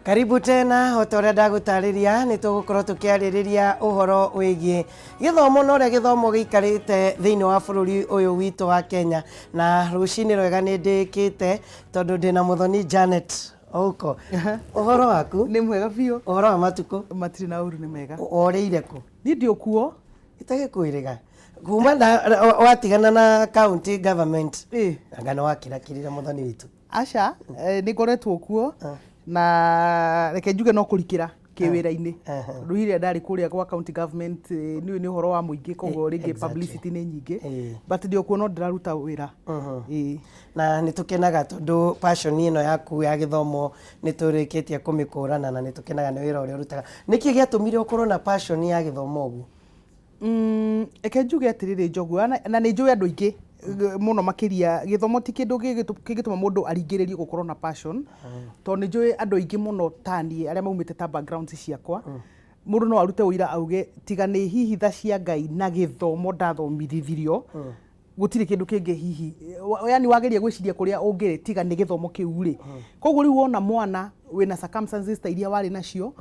Karibu tena hotoria ndagutariria ni tugukorwo tukiaririria uhoro wigie githomo no ria githomo giikarite thiini wa bururi uyu witu wa Kenya na rucini rwega ni ndikite tondu ndina muthoni Janet Ouko. Uhoro waku ni mwega biu. Uhoro wa matuko matiri na uru ni mega. Oreire ku Ni ndio kuo itagikwiriga kuma watigana na county government ngano wakirakirira muthoni witu aca ni ngoretwo kuo na reke njuge no kurikira kiwira-ini ruhire ndari kuria kwa county government ni uhoro wa muingi kogo ringi publicity ni nyingi but ndio kuo no ndiraruta wira na nitukenaga tondu passion ino yaku ya githomo niturikitie kumikurana na nitukenaga ni wira uria urutaga niki giatumire ukorwo na passion ya githomo ugu reke njuge atiriri njogu na ni njuge andu ingi muno makiria githomo ti kindu gigituma mundu aringiririe gukorwo na passion to ni njui andu ingi muno tani aria maumite ta backgrounds ciakwa mundu no arute uira auge tiga ni hihitha cia Ngai na githomo ndathomithirio gutire kindu kingi hihi yani wageria gwiciria kuria ungiri tiga ni githomo kiu ri koguo riu wona mwana wina circumstances ta iria wari nacio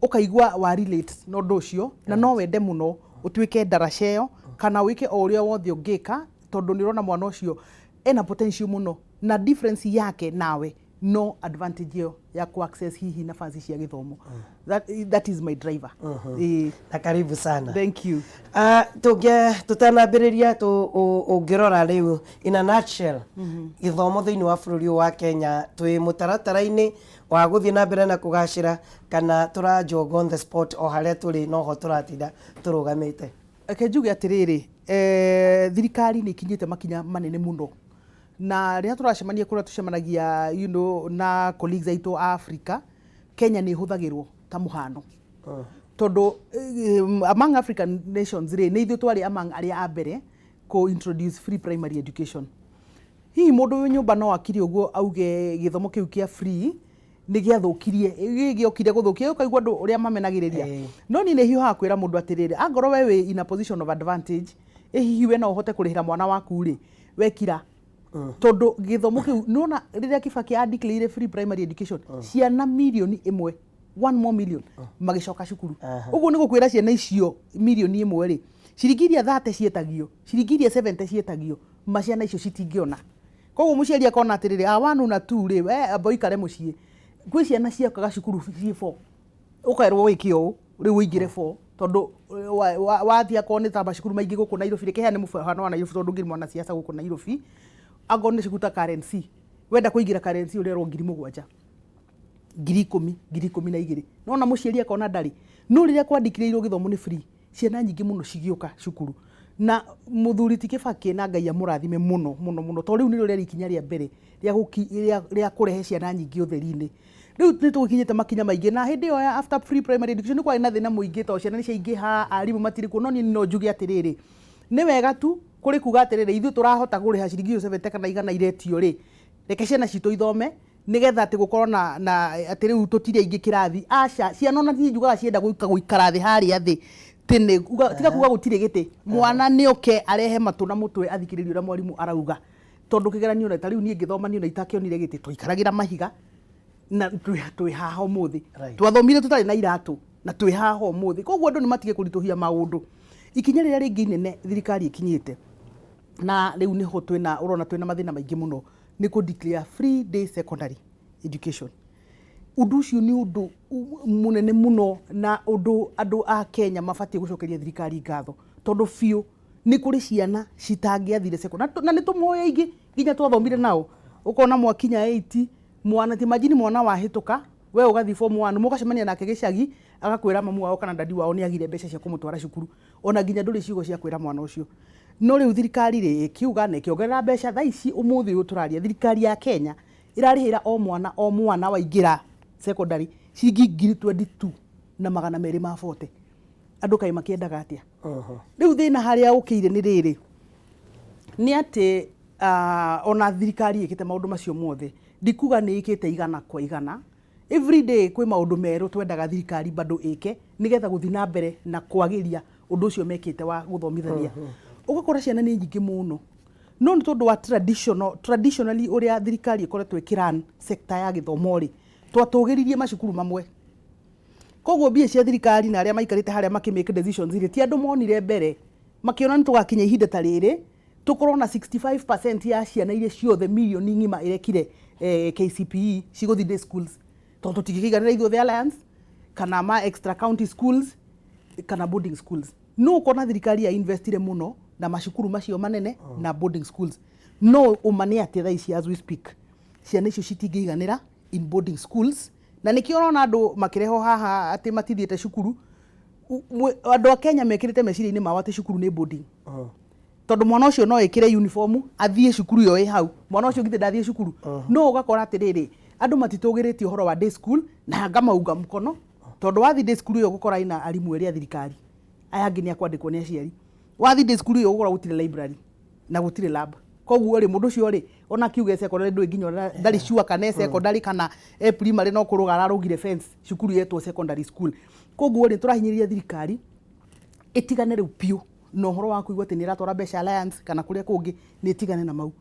ukaigwa wa relate no nducio na no wende muno utwike darasheyo kana wike o uria wothe ungika tondu ni rona mwana ucio ena potential muno na difference yake nawe no advantage yo ya ku access hihi nafasi cia githomo that is my driver. Na karibu sana. Thank you. Tutanambiriria ungirora riu in a nutshell githomo thiini wa bururi wa Kenya twi mutaratara-ini wa guthii na mbere na kugacira kana turajoga on the spot o haria turi noho turatinda turugamite. Eke njuge atiriri thirikari ni ikinyite makinya manene muno na ria turacemania kuria tucemanagia na colleagues aitu a Africa Kenya ni huthagirwo ta muhano tondu among African nations ni ithu twari among aria a mbere ko introduce free primary education. Hihi mundu nyumba no akiri uguo auge githomo kiu kia free ni giathukirie giokire guthukia ukaigwa andu uria mamenagiriria no ni hiuha kwira mundu atiriri angoro we in a position of advantage hihi we no uhote kurihira mwana waku ri wekira tondu githomo kiu nona riria Kibaki a declare free primary education ciana milioni 1 more million magicoka cukuru uguo ni gukwira ciana icio milioni 1 ri ciringi iria 30 cietagio ciringi iria 70 cietagio maciana icio citingiona koguo muciari akona atiriri a 1 na 2 ri we aboikare mucii gwi ciana ciakaga cukuru C4 ukairwo wikio riu uingire 4 tondu wathia kone tamba cukuru maingi guku Nairobi reke hane mufano wa Nairobi tondu ngiri mwana siasa guku Nairobi agone cikuta currency wenda kuingira currency urerwo 7,000 10,000 nona muciari akona ndari no riria kwandikiriro githomo ni free ciana nyingi muno cigioka cukuru na muthuri ti Kibaki na Ngai amurathime muno to riu ni riria ikinya ria mbere ria kurehe ciana nyingi utheri-ini riu ni tugikinyite makinya maingi na hindi yo after free primary education ni kwari na thina muingi to ciana ni ciaingiha arimu matiriku no ni no njugi atiriri ni wega tu kuri kuga atiriri ithu turahota kuriha ciringi 70 kana igana iretio ri reke ciana citu ithome nigetha ati gukorwo na atiriu tutire ingi kirathi aca ciana ona ti njugaga cienda guikara thi haria thi tene tiga kuga gutire giti mwana ni oke arehe matu na mutwe athikiririo uria mwarimu arauga tondu kigeranio na tariu nie ngithoma ni ona itakionire giti tuikaragira mahiga na twi haha umuthi twathomire tutari na iratu na twi haha umuthi koguo andu ni matige kurituhia maundu ikinya riria ringi nene thirikari ikinyite na riu niho twina urona twina mathina maingi muno ni ku declare free day secondary education undu ucio ni undu munene muno na undu andu a Kenya mabatie gucokeria thirikari ngatho tondu fiu ni kuri ciana citangiathire secondary na ni tumoya ingi nginya twathomire nao ukona mwakinya 8 mwana ti majini mwana wahituka we ugathi form 1 mugacemania nake gicagi agakwira mamu wao kana dadi wao ni agire mbeca cia kumutwara cukuru ona nginya nduri ciugo cia kwira mwana ucio no riu thirikari ri kiuga ne kiongerera mbeca tha ici umuthi uturaria thirikari ya Kenya irarihira o mwana waingira secondary ciringi 22 na 240 andu kai makiendaga atia riu thina haria ukire ni riri ni ati ona thirikari ikite maundu macio mothe ndikuga ni ikite igana kwa igana every day kwi maundu meru twendaga thirikari bado ike nigetha guthi na mbere na kwagiria undu ucio mekite wa guthomithania ugakora ciana ni nyingi muno no ni tondu wa traditionally uria thirikari ikoretwe ikiran sector ya githomo ri twatũgĩririe macukuru mamwe. Koguo mbia cia thirikari na arĩa maikarĩte harĩa makimake decisions irĩ ti andũ monire mbere makĩona nĩ tũgakinya ihinda ta rĩrĩ tũkorwo na 65% ya ciana iria ciothe milioni ng'ima irekire KCPE cigũthiĩ day schools tondũ tũtingĩkĩiganĩra ithuothe Alliance kana ma extra county schools kana boarding schools. No ũkona thirikari ya investire mũno na macukuru macio manene na boarding schools. No ũmane atĩ thaa ici as we speak ciana icio citingĩiganĩra in boarding schools. Na nĩkĩo ũrona andũ makĩreho haha atĩ matithiĩte cukuru. Andũ a Kenya mekĩrĩte meciria-inĩ mao atĩ cukuru nĩ boarding. Tondũ mwana ũcio no ekĩre uniform athiĩ cukuru ĩyo ĩ hau. Mwana ũcio ngĩte ndathiĩ cukuru. No ũgakora atĩrĩrĩ andũ matitũgĩrĩtie ũhoro wa day school na ngamauga mkono. Tondũ wathi day school ĩyo gũkora ina arimũ erĩ a thirikari. Aya angĩ nĩ akwandĩkwo nĩ aciari. Wathi day school ĩyo gũkora gũtirĩ library na gũtirĩ lab. Koguo rĩ mũndũ ũcio rĩ ona kiuge secondary ndũĩ nginya ndarĩ sure kana secondary kana primary no kũrũga ararũgire fence cukuru yetwo secondary school. Koguo rĩ tũrahinyĩrĩria thirikari ĩtigane rĩu piũ na ũhoro wa kũigua atĩ nĩ ĩratwara mbeca Alliance kana kũrĩa kũngĩ nĩ ĩtigane na mau.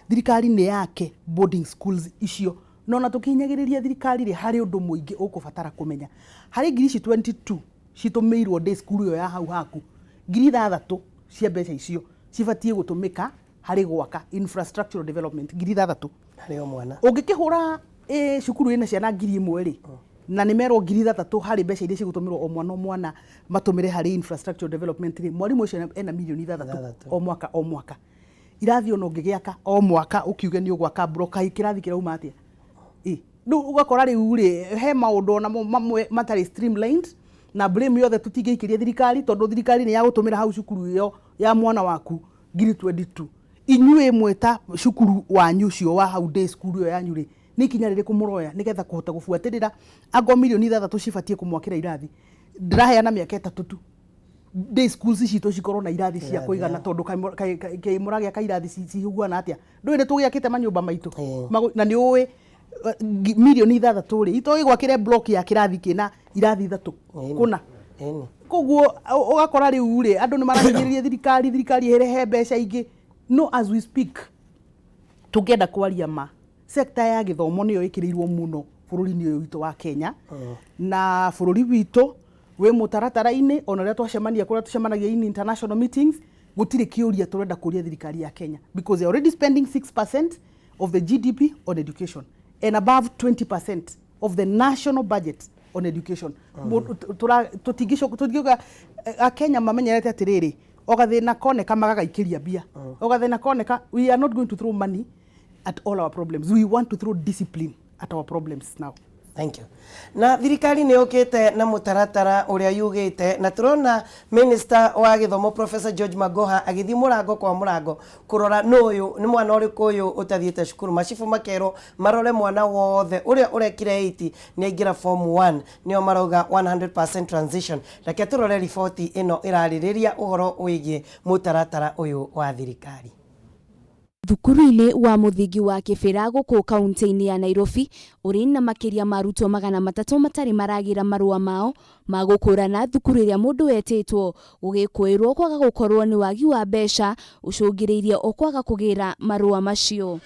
Thirikari nĩ yake boarding schools icio. No na tũkihinyagĩrĩria thirikari rĩ harĩ ũndũ mũingĩ ũkũbatara kũmenya. Harĩ ngiri ici 22 citũmĩirwo day school ĩyo ya hau haku. Ngiri 6 cia mbeca icio cibatiĩ gũtũmĩka harĩ gwaka infrastructural development ngiri 6 harĩ o mwana. Ũngĩkĩhũra cukuru ĩna ciana ngiri 1 rĩ na nĩ merwo ngiri 3 harĩ mbeca iria cigũtũmĩrwo o mwana matũmĩre harĩ infrastructural development rĩ mwarimũ ũcio ena milioni 3 o mwaka. Irathi ono ũngĩgĩaka o mwaka ũkiuge nĩ ũgwaka broka kĩrathi kĩrauma atĩa. Rĩu ũgakora rĩu rĩ he maũndũ ona mamwe matarĩ streamlined na blame yothe tũtingĩikĩria thirikari tondũ thirikari nĩ ya gũtũmĩra hau cukuru ĩyo ya mwana waku ngiri 22. Inyuĩ mweta cukuru wanyu ũcio wa hau day school ĩyo yanyu rĩ nĩ ikinya rĩrĩkũ mũroya nĩgetha kũhota gũbuatĩrĩra angwa milioni 3 cibatiĩ kũmwakĩra irathi. Ndĩraheana mĩaka 3 tu day schools citũ cikorwo na irathi cia kũigana tondũ kĩmũra gĩa kairathi cihuana atĩa. Ndũĩ nĩ tũgĩakĩte manyũmba maitũ na nĩ ũĩ milioni 3 rĩ itoĩ gwakĩre block ya kĩrathi kĩna irathi 3 kuna. Koguo ũgakora rĩu rĩ andũ nĩ marahinyĩrĩria thirikari ĩrehe mbeca ingĩ. No as we speak tũngĩenda kwaria ma sector ya gĩthomo nĩyo ĩkĩrĩirwo mũno bũrũri-inĩ ũyũ witũ wa Kenya. Na bũrũri witũ wĩ mũtaratara-inĩ ona rĩrĩa twacemania kũrĩa tũcemanagia in international meetings gũtirĩ kĩũria tũrenda kũria thirikari ya Kenya because they are already spending 6% of the GDP on education and above 20% of the national budget on education. Tũtingĩcoka Kenya mamenyerete atĩrĩrĩ ogathĩna koneka magagaikĩria mbia. Ogathĩna koneka we are not going to throw money at all our problems. We want to throw discipline at our problems now. Thank you. Na thirikari nĩ yũkĩte na mũtaratara ũrĩa yugĩte na tũrona Minister wa Gĩthomo Professor George Magoha agĩthiĩ mũrango kwa mũrango kũrora nũyũ nĩ mwana ũrĩkũ ũyũ ũtathiĩte cukuru. Macibu makerwo marore mwana wothe ũrĩa ũrekire 8 nĩ aingĩra form 1 nĩo marauga 100% transition. Reke tũrore riboti ĩno ĩrarĩrĩria ũhoro wĩgiĩ mũtaratara ũyũ wa thirikari. Thukuru-inĩ wa mũthingi wa Kĩbĩra gũkũ kaunti-inĩ ya Nairobi ũrĩ na makĩria marutwo 300 matarĩ maragĩra marũa mao ma gũkũrana thukuru ĩrĩa mũndũ wetĩtwo gũgĩkwĩrwo kwaga gũkorwo nĩ wagi wa mbeca ũcũngĩrĩirie o kwaga kũgĩra marũa macio.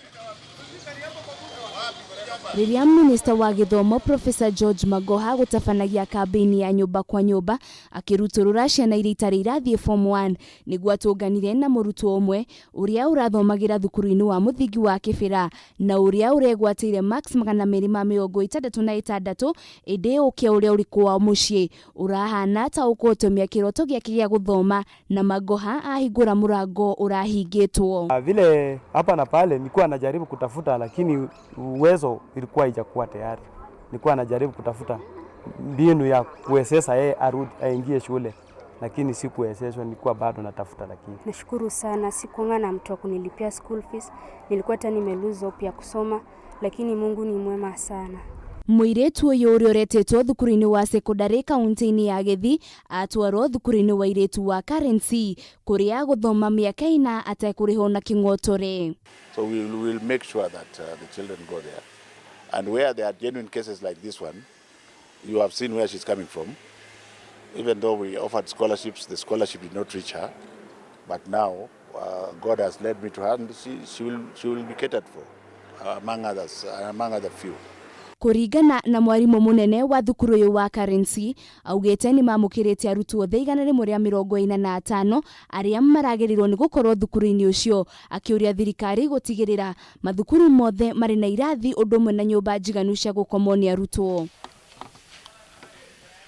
Rĩrĩa Minister wa Gĩthomo Professor George Magoha gũtabanagia kambĩini ya nyũmba kwa nyũmba akĩrutũrũra ciana iria itarĩ irathiĩ form 1 nĩguo atũnganire na mũrutwo ũmwe ũrĩa ũrathomagĩra thukuru-inĩ wa mũthingi wa Kĩbĩra na ũrĩa ũregwatĩire max 266 ĩndĩ ũkĩa ũrĩa ũrĩ kwa mũciĩ ũrahana ta ũkũtũmia kĩroto gĩake gĩa gũthoma na Magoha ahingũra mũrango ũrahingĩtwo. Vile hapa na pale nilikuwa najaribu kutafuta lakini uwezo ilikuwa haijakuwa tayari. Nilikuwa najaribu kutafuta mbinu ya kuwezesha yeye arudi aingie shule lakini sikuwezeshwa, nilikuwa bado natafuta. Lakini nashukuru sana, sikuanga na mtu wa kunilipia school fees, nilikuwa hata nimeluza hope ya kusoma, lakini Mungu ni mwema sana. Mũirĩtu ũyũ ũrĩa ũretĩtwo thukuru-inĩ wa secondary kaunti-inĩ ya Gĩthii atwarwo thukuru-inĩ wa airĩtu wa Currency kũrĩa gũthoma mĩaka 4 atekũrĩhwo na kĩng'otore. So we will make sure that the children go there. And where there are genuine cases like this one, you have seen where she's coming from. Even though we offered scholarships, the scholarship did not reach her. But now God has led me to her, and she will be catered for, among others, among other few. Kuringana na mwarimu munene wa thukuru uyu wa Currency augite ni mamukirite arutwo othe 145 aria maragerirwo ni gukorwo thukuru-ini ucio, akiuria thirikari gutigirira mathukuru mothe mari na irathi undu umwe na nyumba njiganu cia gukomwo ni arutwo.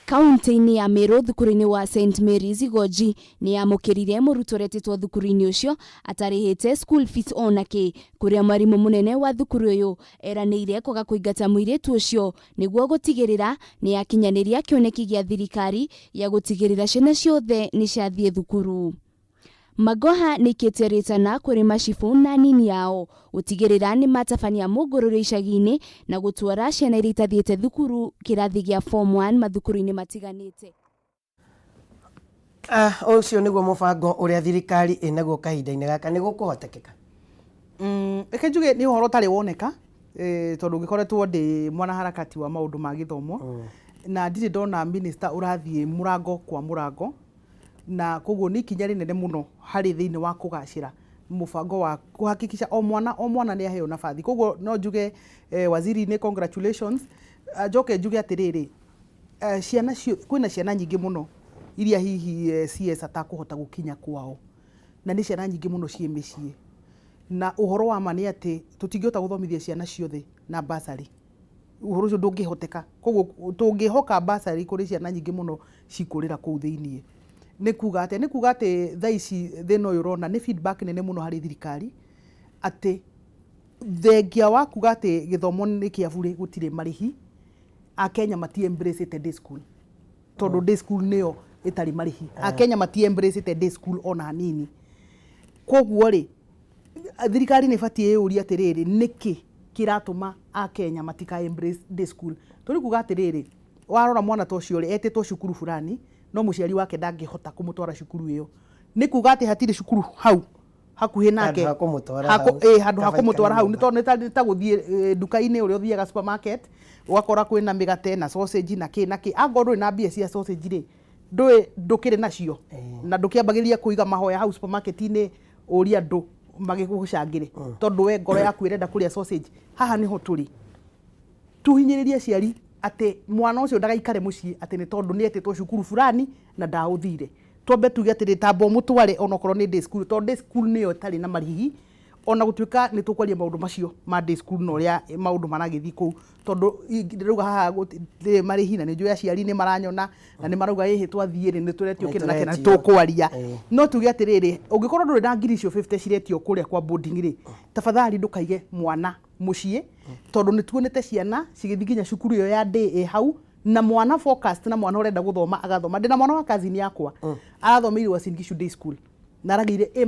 Kaunti-ini ya Meru thukuru-ini wa St Mary's Igoji ni yamukirire murutwo retitwo thukuru-ini ucio atarihite school fees onake, kuria mwarimu munene wa thukuru uyu eranire koga kuingata muiritu ucio niguo gutigirira ni yakinyaniria kioneki gia thirikari ya gutigirira ciana ciothe ni ciathie thukuru. Magoha ni kiteritana kuri mashifu na nini yao utigirira ni matabania mugururu icagi-ini na gutwara ciana iria itathiete thukuru kirathi gia form 1 mathukuru-ini matiganite. Ucio niguo mubango uria thirikari inaguo kahinda-ini gaka ni gukuhotekeka. Eke njuge ni uhoro tari woneka tondu ngikoretwo ndi mwana harakati wa maundu ma githomo na ndiri ndona minister urathie murango kwa murango na koguo ni ikinya rinene muno hari thiini wa kugacira mubango wa kuhakikisha o mwana ni aheo nabathi. Koguo no njuge waziri ni congratulations. Njoke njuge atiriri ciana kwina ciana nyingi muno iria hihi CS atakuhota gukinya kwao na ni ciana nyingi muno cie micii na uhoro wa mani ati tutingihota guthomithia ciana ciothe na basari. Uhoro ucio ndungihoteka, koguo tungihoka basari kuri ciana nyingi muno cikurira kuu thiini. Ni kuga ati thaa ici thina uyu urona ni feedback nene muno hari thirikari ati thengia wa kuga ati githomo ni kiavuri gutire marihi a Kenya mati embrace day school tondu day school niyo itari marihi a Kenya mati embrace day school ona hanini. Koguo ri thirikari ni batie yuria atiriri niki kiratuma a Kenya matika embrace day school. Turi kuga atiriri warora mwana tocio ri etitwo cukuru fulani no muciari wake ndangihota kumutwara cukuru iyo, ni kuga ati hatire cukuru hau hakuhi nake handu hakumutwara hau ni tondu nita guthie duka-ini uria uthiaga supermarket ugakora kwina migate na sausage na ki angorwo na mbia cia sausage ri ndukire nacio na ndukiambagiria kuiga mahoya hau supermarket-ini uria ndu magigucangire tondu we ngoro yaku irenda kuria sausage. Haha niho turi tuhinyiririe ciari ati mwana ucio ndagaikare mucii ati ni tondu ni etitwo cukuru fulani na ndauthire. Twambe tuge ati tambo mutware onokorwo ni day school tondu day school niyo tari na marihi ona gutuika ni tukwaria maundu macio ma day school no ria maundu maragithi kuu tondu ndiruga haha gutire marihi na ni njui aciari ni maranyona na ni marauga hihi twathie ni turetio kina na kina tukwaria. No tuge ati riri ungikorwo nduri na ngiri icio 50 ciretio kuria kwa boarding ri tafadhali ndukaige mwana mucii tondu ni tuonete ciana cigithi nginya cukuru yo ya day hau na mwana focused na mwana urenda guthoma agathoma. Ndina mwana wa kazini yakwa arathomeirwo Singishu day school na aragire A-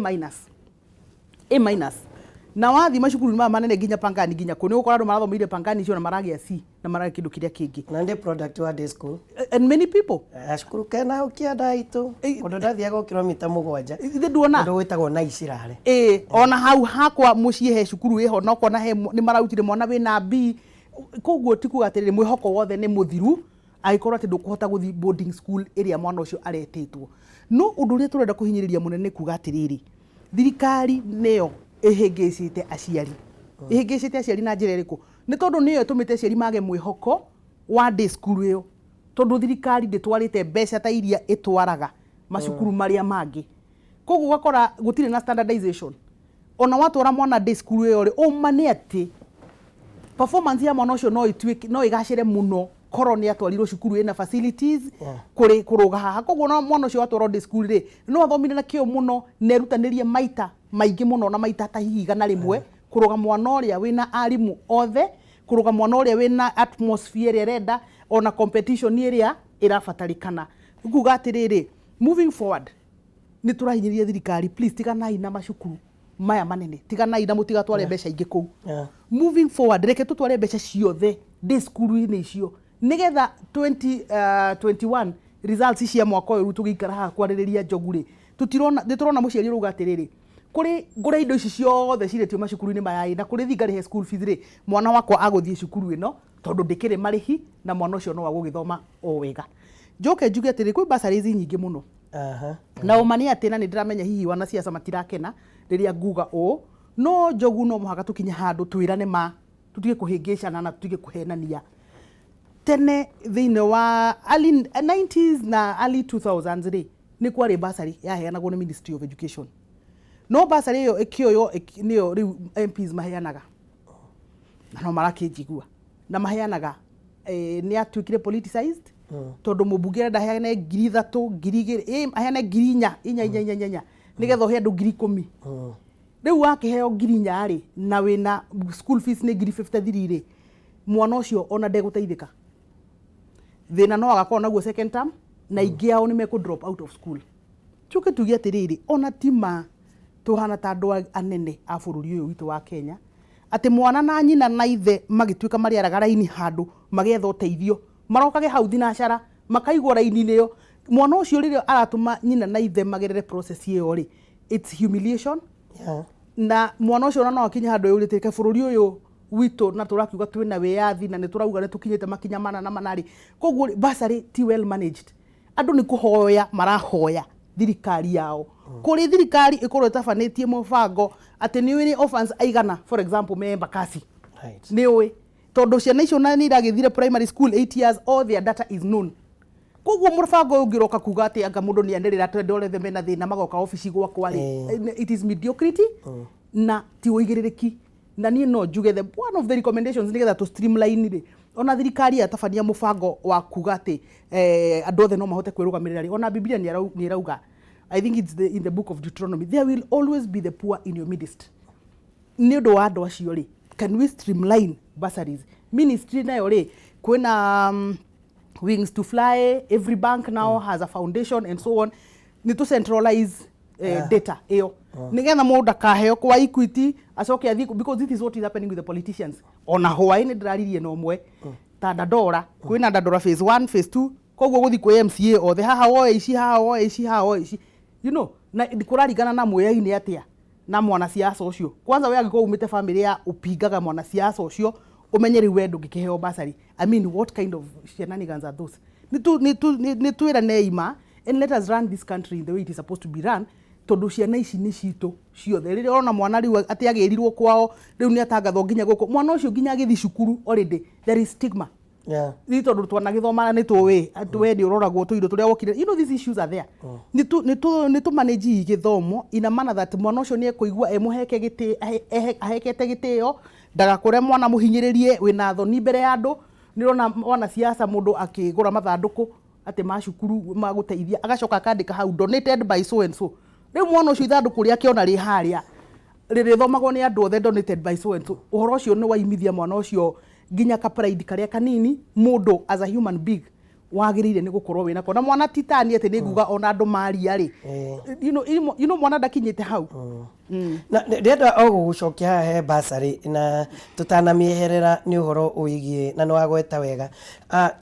na wathi macukuru ma manene nginya Pangani nginya kuni ukora andu marathomeire Pangani icio na maragia C na maragia kindu kiria kingi na ndi product wa day school and many people cukuru kena ukienda itu undu ndathiaga kilomita 7 ithe nduona undu witagwo na icirare ona hau hakwa mucii he cukuru iho no kona he ni marautire mwana wina B. Koguo tikuga atiriri mwihoko wothe ni muthiru aikorwo ati ndukuhota guthi boarding school area mwana ucio aretitwo. No undu uria turenda kuhinyiriria munene kuga atiriri thirikari niyo ihingicite aciari na njira iriku ni tondu niyo itumite aciari mage mwihoko wa day school iyo tondu thirikari nditwarite mbeca ta iria itwaraga macukuru maria mangi. Koguo gakora gutire na standardization ona watwara mwana day school iyo ri umane ati performance ya mwana ucio no igacire muno korwo ni atwarirwo cukuru ina facilities kuri kuruga haha. Koguo no mwana ucio atwarwo day school ri no athomire na kio muno nerutanirie maita maingi muno na maita ta hihi igana rimwe kuruga mwana uria wina arimu othe kuruga mwana uria wina atmosphere irenda ona competition iria irabatarikana. Kuga atiriri moving forward ni turahinyiriria thirikari please tiganai na macukuru maya manene tiganai na mutigatware mbeca ingi kuu. Moving forward reke tutware mbeca ciothe day school-ini icio nigetha 2021 results cia mwaka uyu tugikara haha kwaririria njoguri tutirona muciari uruga atiriri kuri ngure indo ici ciothe ciretio macukuru-ini maya na kuri thingari he school fees ri mwana wakwa aguthie cukuru ino tondu ndikire marihi na mwana ucio no agugithoma o wega. Njoke njuge atiri kwi bursaries nyingi muno na umani ati na ni ndiramenya hihi wana ciaca matirakena riria nguga no njogu no muhaka tukinya handu twirane ma tutige kuhingicana na tutige kuhenania tene thĩinĩ wa early 90s na early 2000s rĩ nĩ kwarĩ bursary yaheanagwo nĩ Ministry of Education no bursary ĩyo ĩkĩoywo nĩyo rĩu MPs maheanaga na no marakĩnjigua na maheanaga nĩ atuĩkire politicized tondũ mũmbunge arenda aheane 3,000 2,000 aheane 4,000 nĩgetha ũhe andũ 10,000 rĩu wakĩheo 4,000 rĩ na wĩna school fees nĩ 53 rĩ mwana ũcio ona ndegũteithĩka thĩna no agakorwo naguo second term na ingĩ ao nĩ mekũ drop out of school tuke tuge atĩrĩrĩ ona tima tuhana ta andũ anene a bũrũri ũyũ witũ wa Kenya atĩ mwana na nyina na ithe magĩtuĩka marĩaraga raini handũ magĩetha ũteithio marokage hau thinacara makaigwo raini-inĩ ĩyo mwana ũcio rĩrĩa aratũma nyina na ithe magerere process ĩyo rĩ it's humiliation na mwana ũcio no akinye handũ yũrĩte bũrũri ũyũ witũ na tũrakiuga twĩna wĩyathi na nĩ tũrauga nĩ tũkinyĩte makinya mana na manarĩ koguo bursary ti well managed andũ nĩ kũhoya marahoya thirikari yao kũrĩ thirikari ĩkorwo ĩtabanĩtie mũbango atĩ nĩ wĩrĩ orphans aigana for example me Embakasi nĩ ũĩ tondũ ciana icio na nĩ iragĩthire primary school 8 years all their data is known koguo mũbango ũngĩroka kuga atĩ anga mũndũ nĩ anderĩra twendorete mena thĩna magoka ofici gwakwa rĩ it is mediocrity na ti ũigĩrĩrĩki na niĩ no njuge one of the recommendations nĩgetha to streamline rĩ ona thirikari yatabania mũbango wa kuga atĩ andũ othe no mahote kwĩrũgamĩrĩra rĩ ona Biblia nĩ ĩrauga I think it's in the book of Deuteronomy there will always be the poor in your midst nĩ ũndũ wa andũ acio rĩ can we streamline bursaries ministry nayo rĩ kwĩna wings to fly every bank now has a foundation and so on need to centralize data ĩyo nigetha mũndũ akaheo kwa Equity acoke athi because this is what is happening with the politicians ona hwaĩ nĩ ndĩraririe no mwe ta Dandora kwĩna Dandora phase 1 phase 2 koguo gũthi kwa MCA othe haha woe ici haha woe ici haha woe ici you know na kũraringana na mwĩyainĩ atĩa na mwana siasa ũcio kwanza we angĩkorwo umĩte family ya ũpingaga mwana siasa ũcio umenye rĩu we ndũngĩkĩheo bursary I mean what kind of shenanigans are those nĩ twĩrane ima and let us run this country in the way it is supposed to be run tondu ciana ici nĩ citũ ciothe rĩrĩa ona mwana rĩu atĩ agĩrirwo kwao rĩu nĩ atangathwo nginya gũkũ mwana ũcio nginya agĩthi cukuru already there is stigma ni tondu twanagĩthoma nĩ tũĩ atĩ we nĩ ũroragwo tũindo tũrĩa wokire you know these issues are there nĩ tũ manage gĩthomo in a manner that mwana ũcio nĩ ekũigua emuheke gĩtĩ ahekete gĩtĩo ndagakore mwana mũhinyĩrĩrie wĩna thoni mbere ya andũ nĩrona wana siasa mũndũ akĩgũra mathandũkũ atĩ macukuru magũteithia agacoka akandĩka hau donated by so and so rĩu mwana ũcio ithandũkũ rĩake ona rĩ harĩa rĩrĩthomagwo nĩ andũ othe donated by so and so ũhoro ũcio nĩ waimithia mwana ũcio nginya ka pride karĩa kanini mũndũ as a human being wagĩrĩire nĩ gũkorwo wĩna ko na mwana titani atĩ nĩ nguga ona andũ maria rĩ you know mwana ndakinyĩte hau na ndĩrenda o gũgũcokia haha he bursary na tũtanamĩeherera nĩ ũhoro ũigie na nĩ wagweta wega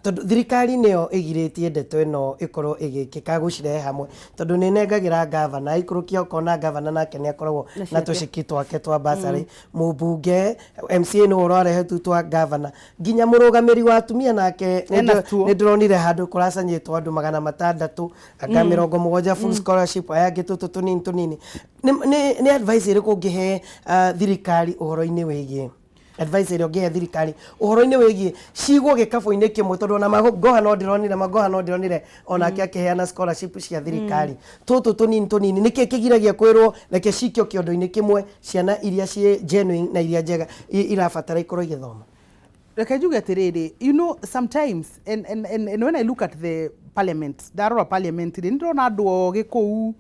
tondũ thirikari nĩyo ĩgirĩtie ndeto ĩno ĩkorwo ĩgĩkĩka gũcirehe hamwe tondũ nĩ nengagĩra gavana ikũrũkia ũkona gavana nake nĩ akoragwo na tũciki twake twa bursary mũmbunge MCA nĩ ũhoro arehe tu twa gavana nginya mũrũgamĩri wa atumia nake nĩ ndĩronire handũ kũracanyĩtwo andũ 600 anga 70 full scholarship aya angĩ tũtũ tũnini nĩ advice ĩrĩkũ ũngĩhe thirikari ũhoro-inĩ wĩgiĩ advice ĩrĩa ũngĩhe thirikari ũhoro-inĩ wĩgiĩ cigwo gĩkabũ-inĩ kĩmwe tondũ ona Magoha no ndĩronire onake akĩheana scholarship cia thirikari tũtũ tũnini nĩkĩ kĩgiragia kwĩrwo reke cikio kĩondo-inĩ kĩmwe ciana iria ciĩ genuine na iria njega irabatara ikorwo igĩthoma reke njuge atĩrĩrĩ you know sometimes and when I look at the parliament ndarora parliament nĩ ndĩrona andũ ogĩ kũu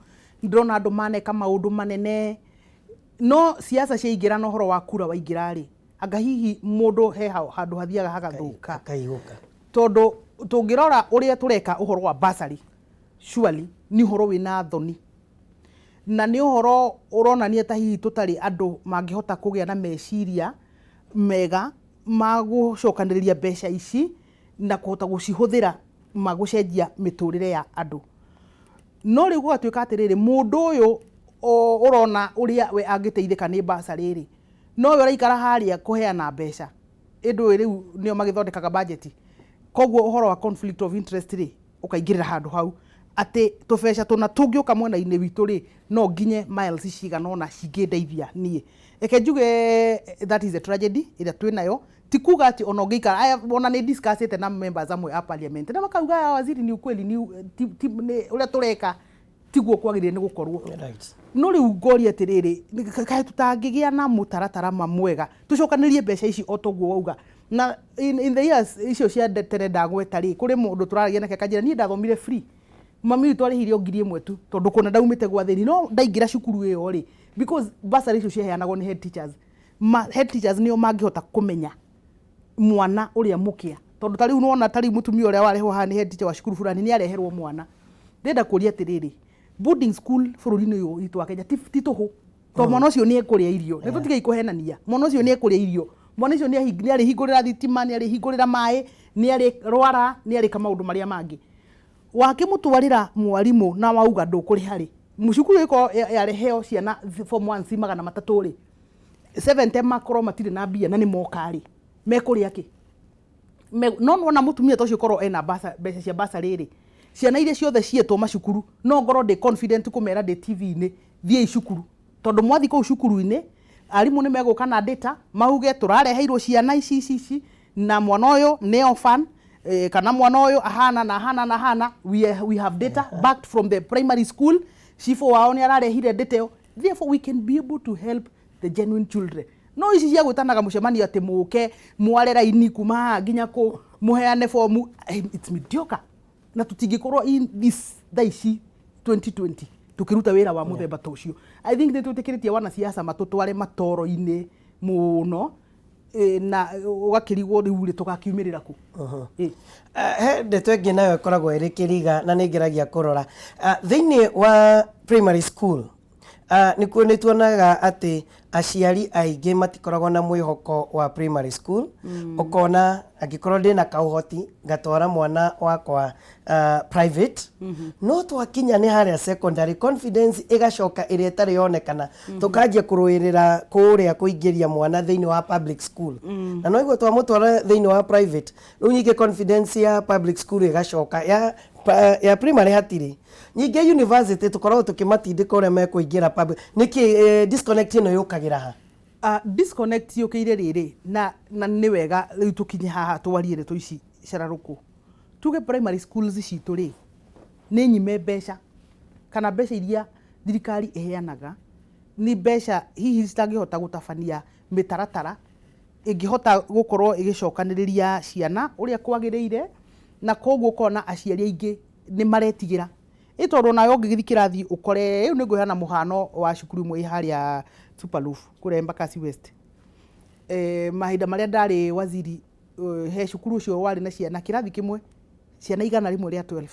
ndĩrona andũ maneka maũndũ manene no siasa ciaingĩra na ũhoro wa kura waingĩra rĩ anga hihi mũndũ he handũ hathiaga hagathũka tondũ tũngĩrora ũrĩa tũreka ũhoro wa bursary surely nĩ ũhoro wĩna thoni na nĩ ũhoro ũronania ta hihi tũtarĩ andũ mangĩhota kũgĩa na meciria mega magũcokanĩrĩria mbeca ici na kũhota gũcihũthĩra magũcenjia mĩtũrĩre ya andũ no rĩu gũgatuĩka atĩrĩrĩ mũndũ ũyũ ũrona ũrĩa we angĩteithĩka nĩ bursary rĩ no we ũraikara harĩa kũheana mbeca ĩndũ rĩu nĩo magĩthondekaga budget koguo ũhoro wa conflict of interest rĩ ũkaingĩrĩra handũ hau ati tubeca tuna tungioka mwena-ini witu ri no nginye miles cigana ona cingindeithia nie eke njuge that is a tragedy ira twinayo ti kuga ati ona ngika ona ni discussete na members amwe a parliament na makauga waziri ni ukweli ni uria tureka tiguo kwagirire ni gukorwo no riu ngori atiriri kae tutangigia na mutaratara mwega tucokanirie mbeca ici otoguo wauga na in the years icio cia tere ndagweta ri kuri mundu turaragia nake kanjira ni ndathomire free mami witũ arĩhire 1,000 tu tondu kuna ndaumite gwa thĩni no ndaingira cukuru iyo ri because bursary icio ciheanagwo ni head teachers head teachers nio mangihota kumenya mwana uria mukia tondu tari unaona tari mutumia uria warehwo haha ni head teacher wa cukuru fulani ni areherwo mwana ndenda kuria atiriri boarding school bururi-ini uyu witu wa Kenya ti tuhu to mwana ucio ni ekuria irio ni tutigai kuhenania mwana ucio ni ekuria irio mwana ucio ni ari hingurira thitima ni ari hingurira mai ni ari rwara ni ari kamaundu maria mangi wakimutwarira mwarimu na wauga ndukuri hari mucukuru iko yareheo ciana form 1 ci magana matatu ri 7 makoro matire na mbia na ni mokari mekuria ki no wona mutumia tocio koro ena mbeca cia basari ri ciana iria ciothe cietwo macukuru no ngoro de confident kumera de TV-ini thie icukuru tondu mwathi ko cukuru-ini arimu ni meguka na data mauge turareheirwo ciana ici na mwana uyu ni orphan kana mwana uyu ahana we have data backed from the primary school cifo wao ni ararehire data therefore we can be able to help the genuine children no ici cia gwitanaga mucemanio ati muke mware raini kuma nginya ku muheane form it's mediocre na tutingikorwo in this daici 2020 tukiruta wira wa muthemba tocio I think that tutikiritie wana siasa matutware matoro-ini muno na wakirigwo riu ri tugakiumirira ku he ndeto ingi nayo ikoragwo iri kiriga na ni ngeragia kurora thiini wa primary school nikuo ni tuonaga ati aciari aingi matikoragwo na mwihoko wa primary school ukona angikorwo ndina kauhoti ngatwara mwana wakwa private no twakinya ni haria secondary confidence igacoka iria tari yonekana tukanjia kuruirira kuria kuingiria mwana thiini wa public school na no igwe twamutwara thiini wa private no nyingi confidence ya public school igacoka ya primary hatiri nyingi university tukoragwo tukimatindika uria mekuingira public niki disconnect ino yukagira ha disconnect yukire riri na ni wega riu tukinye haha twarie tu ici ceraruku tuge primary schools citu ri ni nyime mbeca kana mbeca iria thirikari iheanaga ni mbeca hihi citangihota gutabania mitaratara ingihota gukorwo igicokaniriria ciana uria kwagiriire na koguo kona aciari aingi ni maretigira itondu nayo ngigithii kirathi ukore riu ni nguheana muhano wa cukuru imwe haria Superloaf kure Embakasi West mahinda maria ndari waziri he cukuru ucio wari na ciana kirathi kimwe ciana 100 ria 12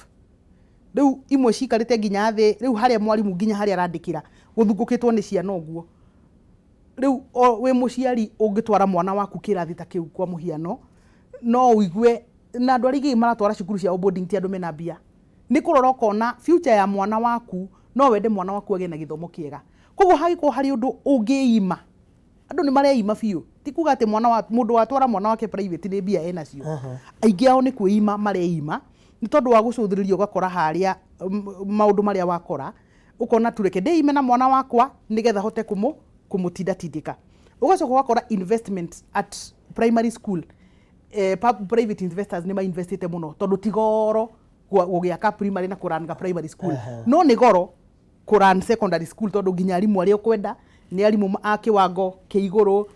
riu imwe cikarite nginya thi riu haria mwarimu nginya haria arandikira guthungukitwo ni ciana uguo riu we muciari ungitwara mwana waku kirathi ta kiu kwa muhiano no uigue na andu arigi maratwara cukuru cia boarding ti andu mena mbia ni kurora kona future ya mwana waku no wende mwana waku age na githomo kiega koguo hagiko hari undu ungiima andu ni mareima biu ti kuga ati mwana wa mundu watwara mwana wake private ni mbia ena cio aingi ao ni kuima mareima ni tondu wa gucuthiririo gakora haria maundu maria wakora ukona tureke ndeime na mwana wakwa nigetha hote kumutinda tindika ugacoka wakora investment at primary school private investors ni ma investite muno tondu tigoro gugiaka primary na kuranga primary school no ni goro kuran secondary school tondu nginya arimu aria ukwenda ni arimu a kiwango kiiguru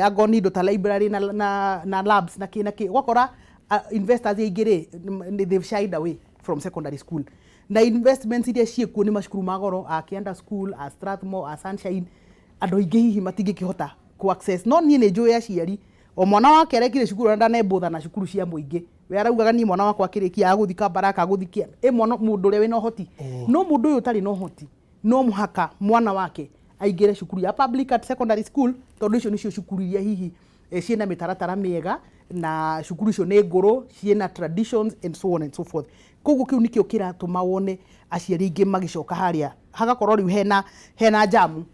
agoni indo ta library na labs na kina ki wakora investors aingire they've shied away from secondary school na investments iria ciekuo ni macukuru magoro a Kianda school a Strathmore a Sunshine andu aingi hihi matingikihota ku access no nie ni njui aciari o mwana wake arekire cukuru ndanebutha na cukuru cia muingi we araugaga ni mwana wakwa akirikia aguthika baraka aguthikia mwana mundu ria wina uhoti no mundu uyu tari no uhoti no muhaka mwana wake aingire cukuru ya public at secondary school tondu icio nicio cukuru iria hihi ciena mitaratara miega na cukuru icio ni nguru ciena traditions and so on and so forth koguo kiu nikio kiratuma wone aciari ingi magicoka haria hagakorwo riu hena jamu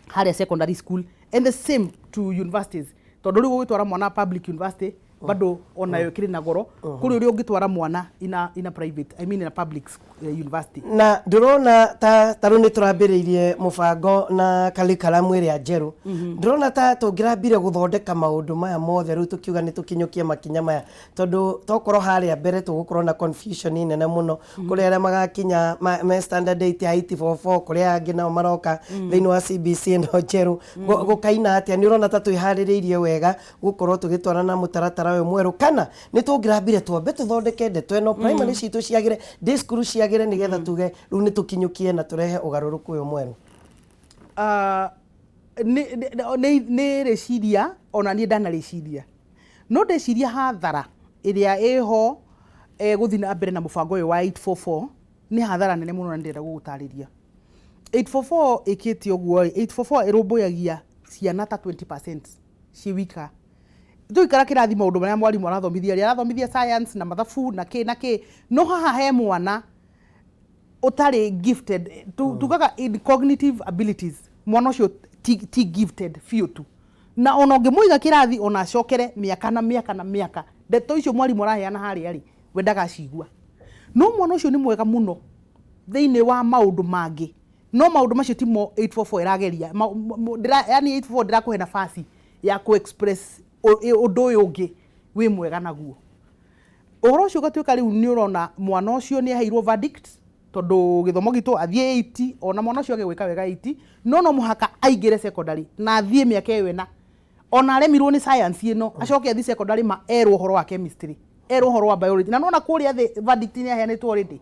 haria secondary school and the same to universities tondu riu gwitwara mwana public university bado onayo kiri na goro kuri uri ungitwara mwana ina private I mean in a public university. Na ndurona ta runi turambiriirie mubango na curriculum iria njeru ndurona ta tungirambire guthondeka maundu maya mothe riu tukiuga ni tukinyukie makinya maya tondu tokorwo haria mbere tugukorwo na confusion nene muno kuri aria magakinya me standard 8 ya 844 kuri angi nao maroka thiini wa CBC no njeru gukaina atia ni urona ta twihaririirie wega gukorwo tugitwarana mutaratara uyu mweru kana ni tungirambire twambe tuthondeke ndeto eno primary citu ciagire day school ciagire nigetha tuge riu ni tukinyukie na turehe ugaruruku uyu mweru. Ni reciria ona ni ndana reciria no ndeciria hathara iria iho guthi na mbere na mubango uyu wa 844 ni hathara nene muno na ndenda gugutariria. 844 ikiti oguo 844 irumbuyagia ciana ta 20% ciwika tuikara kirathi maundu maria mwarimu arathomithia science na mathabu na ki no haha he mwana utari gifted tugaga in cognitive abilities mwana ucio ti gifted few tu na ona ungimuiga kirathi ona acokere miaka na miaka ndeto icio mwarimu araheana haria ri wendaga cigua no mwana ucio ni mwega muno thiini wa maundu mangi no maundu macio timo 844 irageria yani 844 ndirakuhe nafasi ya ku express undu uyu ungi wi mwega naguo uhoro ucio gatuika riu ni urona mwana ucio ni aheirwo verdict tondu githomo gitu athie 80 ona mwana ucio agwika wega 80 no muhaka aingire secondary na athie miaka iyo na ona aremirwo ni science ino acoke athie secondary ma erwo uhoro wa chemistry erwo uhoro wa biology na nona kuria the verdict ni aheanitwo already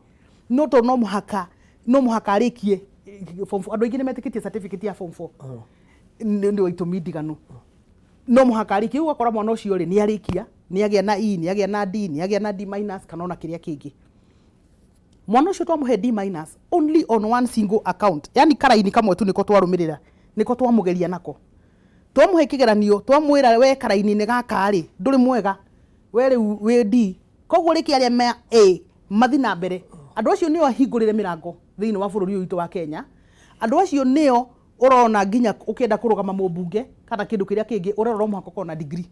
no to no muhaka arikie form 4 andu aingi ni metikitie certificate ya form 4 ndio itumi ndiganu no muhaka arikie ugakora mwana ucio ri ni arikia ni agia na E ni agia na D ni agia na D- kana ona kiria kingi mwana ucio twamuhe D- only on one single account yani karaini kamwe tu niko twarumirira niko twamugeria nako twamuhe kigeranio twamwira we karaini ni gaka ri nduri mwega we riu we D koguo riki aria me A mathi na mbere andu acio nio ahingurire mirango thiini wa bururi witu wa Kenya andu acio nio urona nginya ukienda kurugama mubunge kana kindu kiria kingi urarora muhaka kona degree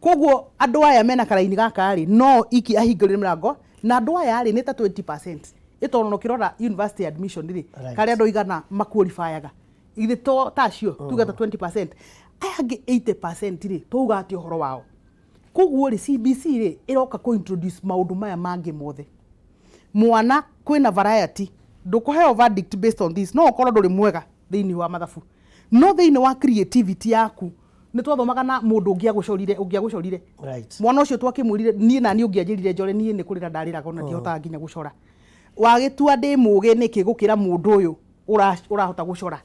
koguo andu aya mena karaini gaka ri no iki ahingurire mirango na andu aya ri ni ta 20% itono kirora university admission ri kari andu igana maqualifyaga ithe to tacio tuga ta 20% ayage 80% ri tuga ati uhoro wao koguo ri CBC ri iroka ku introduce maundu maya mangi mothe mwana kwina variety ndukuheo verdict based on this no ukorwo nduri mwega thiini wa mathabu no thiini wa creativity yaku ni twathomaga na mundu ungiagucorire right mwana ucio twakimwirire nie na ni ungianjirire njore nie ni kurira ndarira kona ndihota nginya gucora wagitua ndi muge niki gukira mundu uyu urahota gucora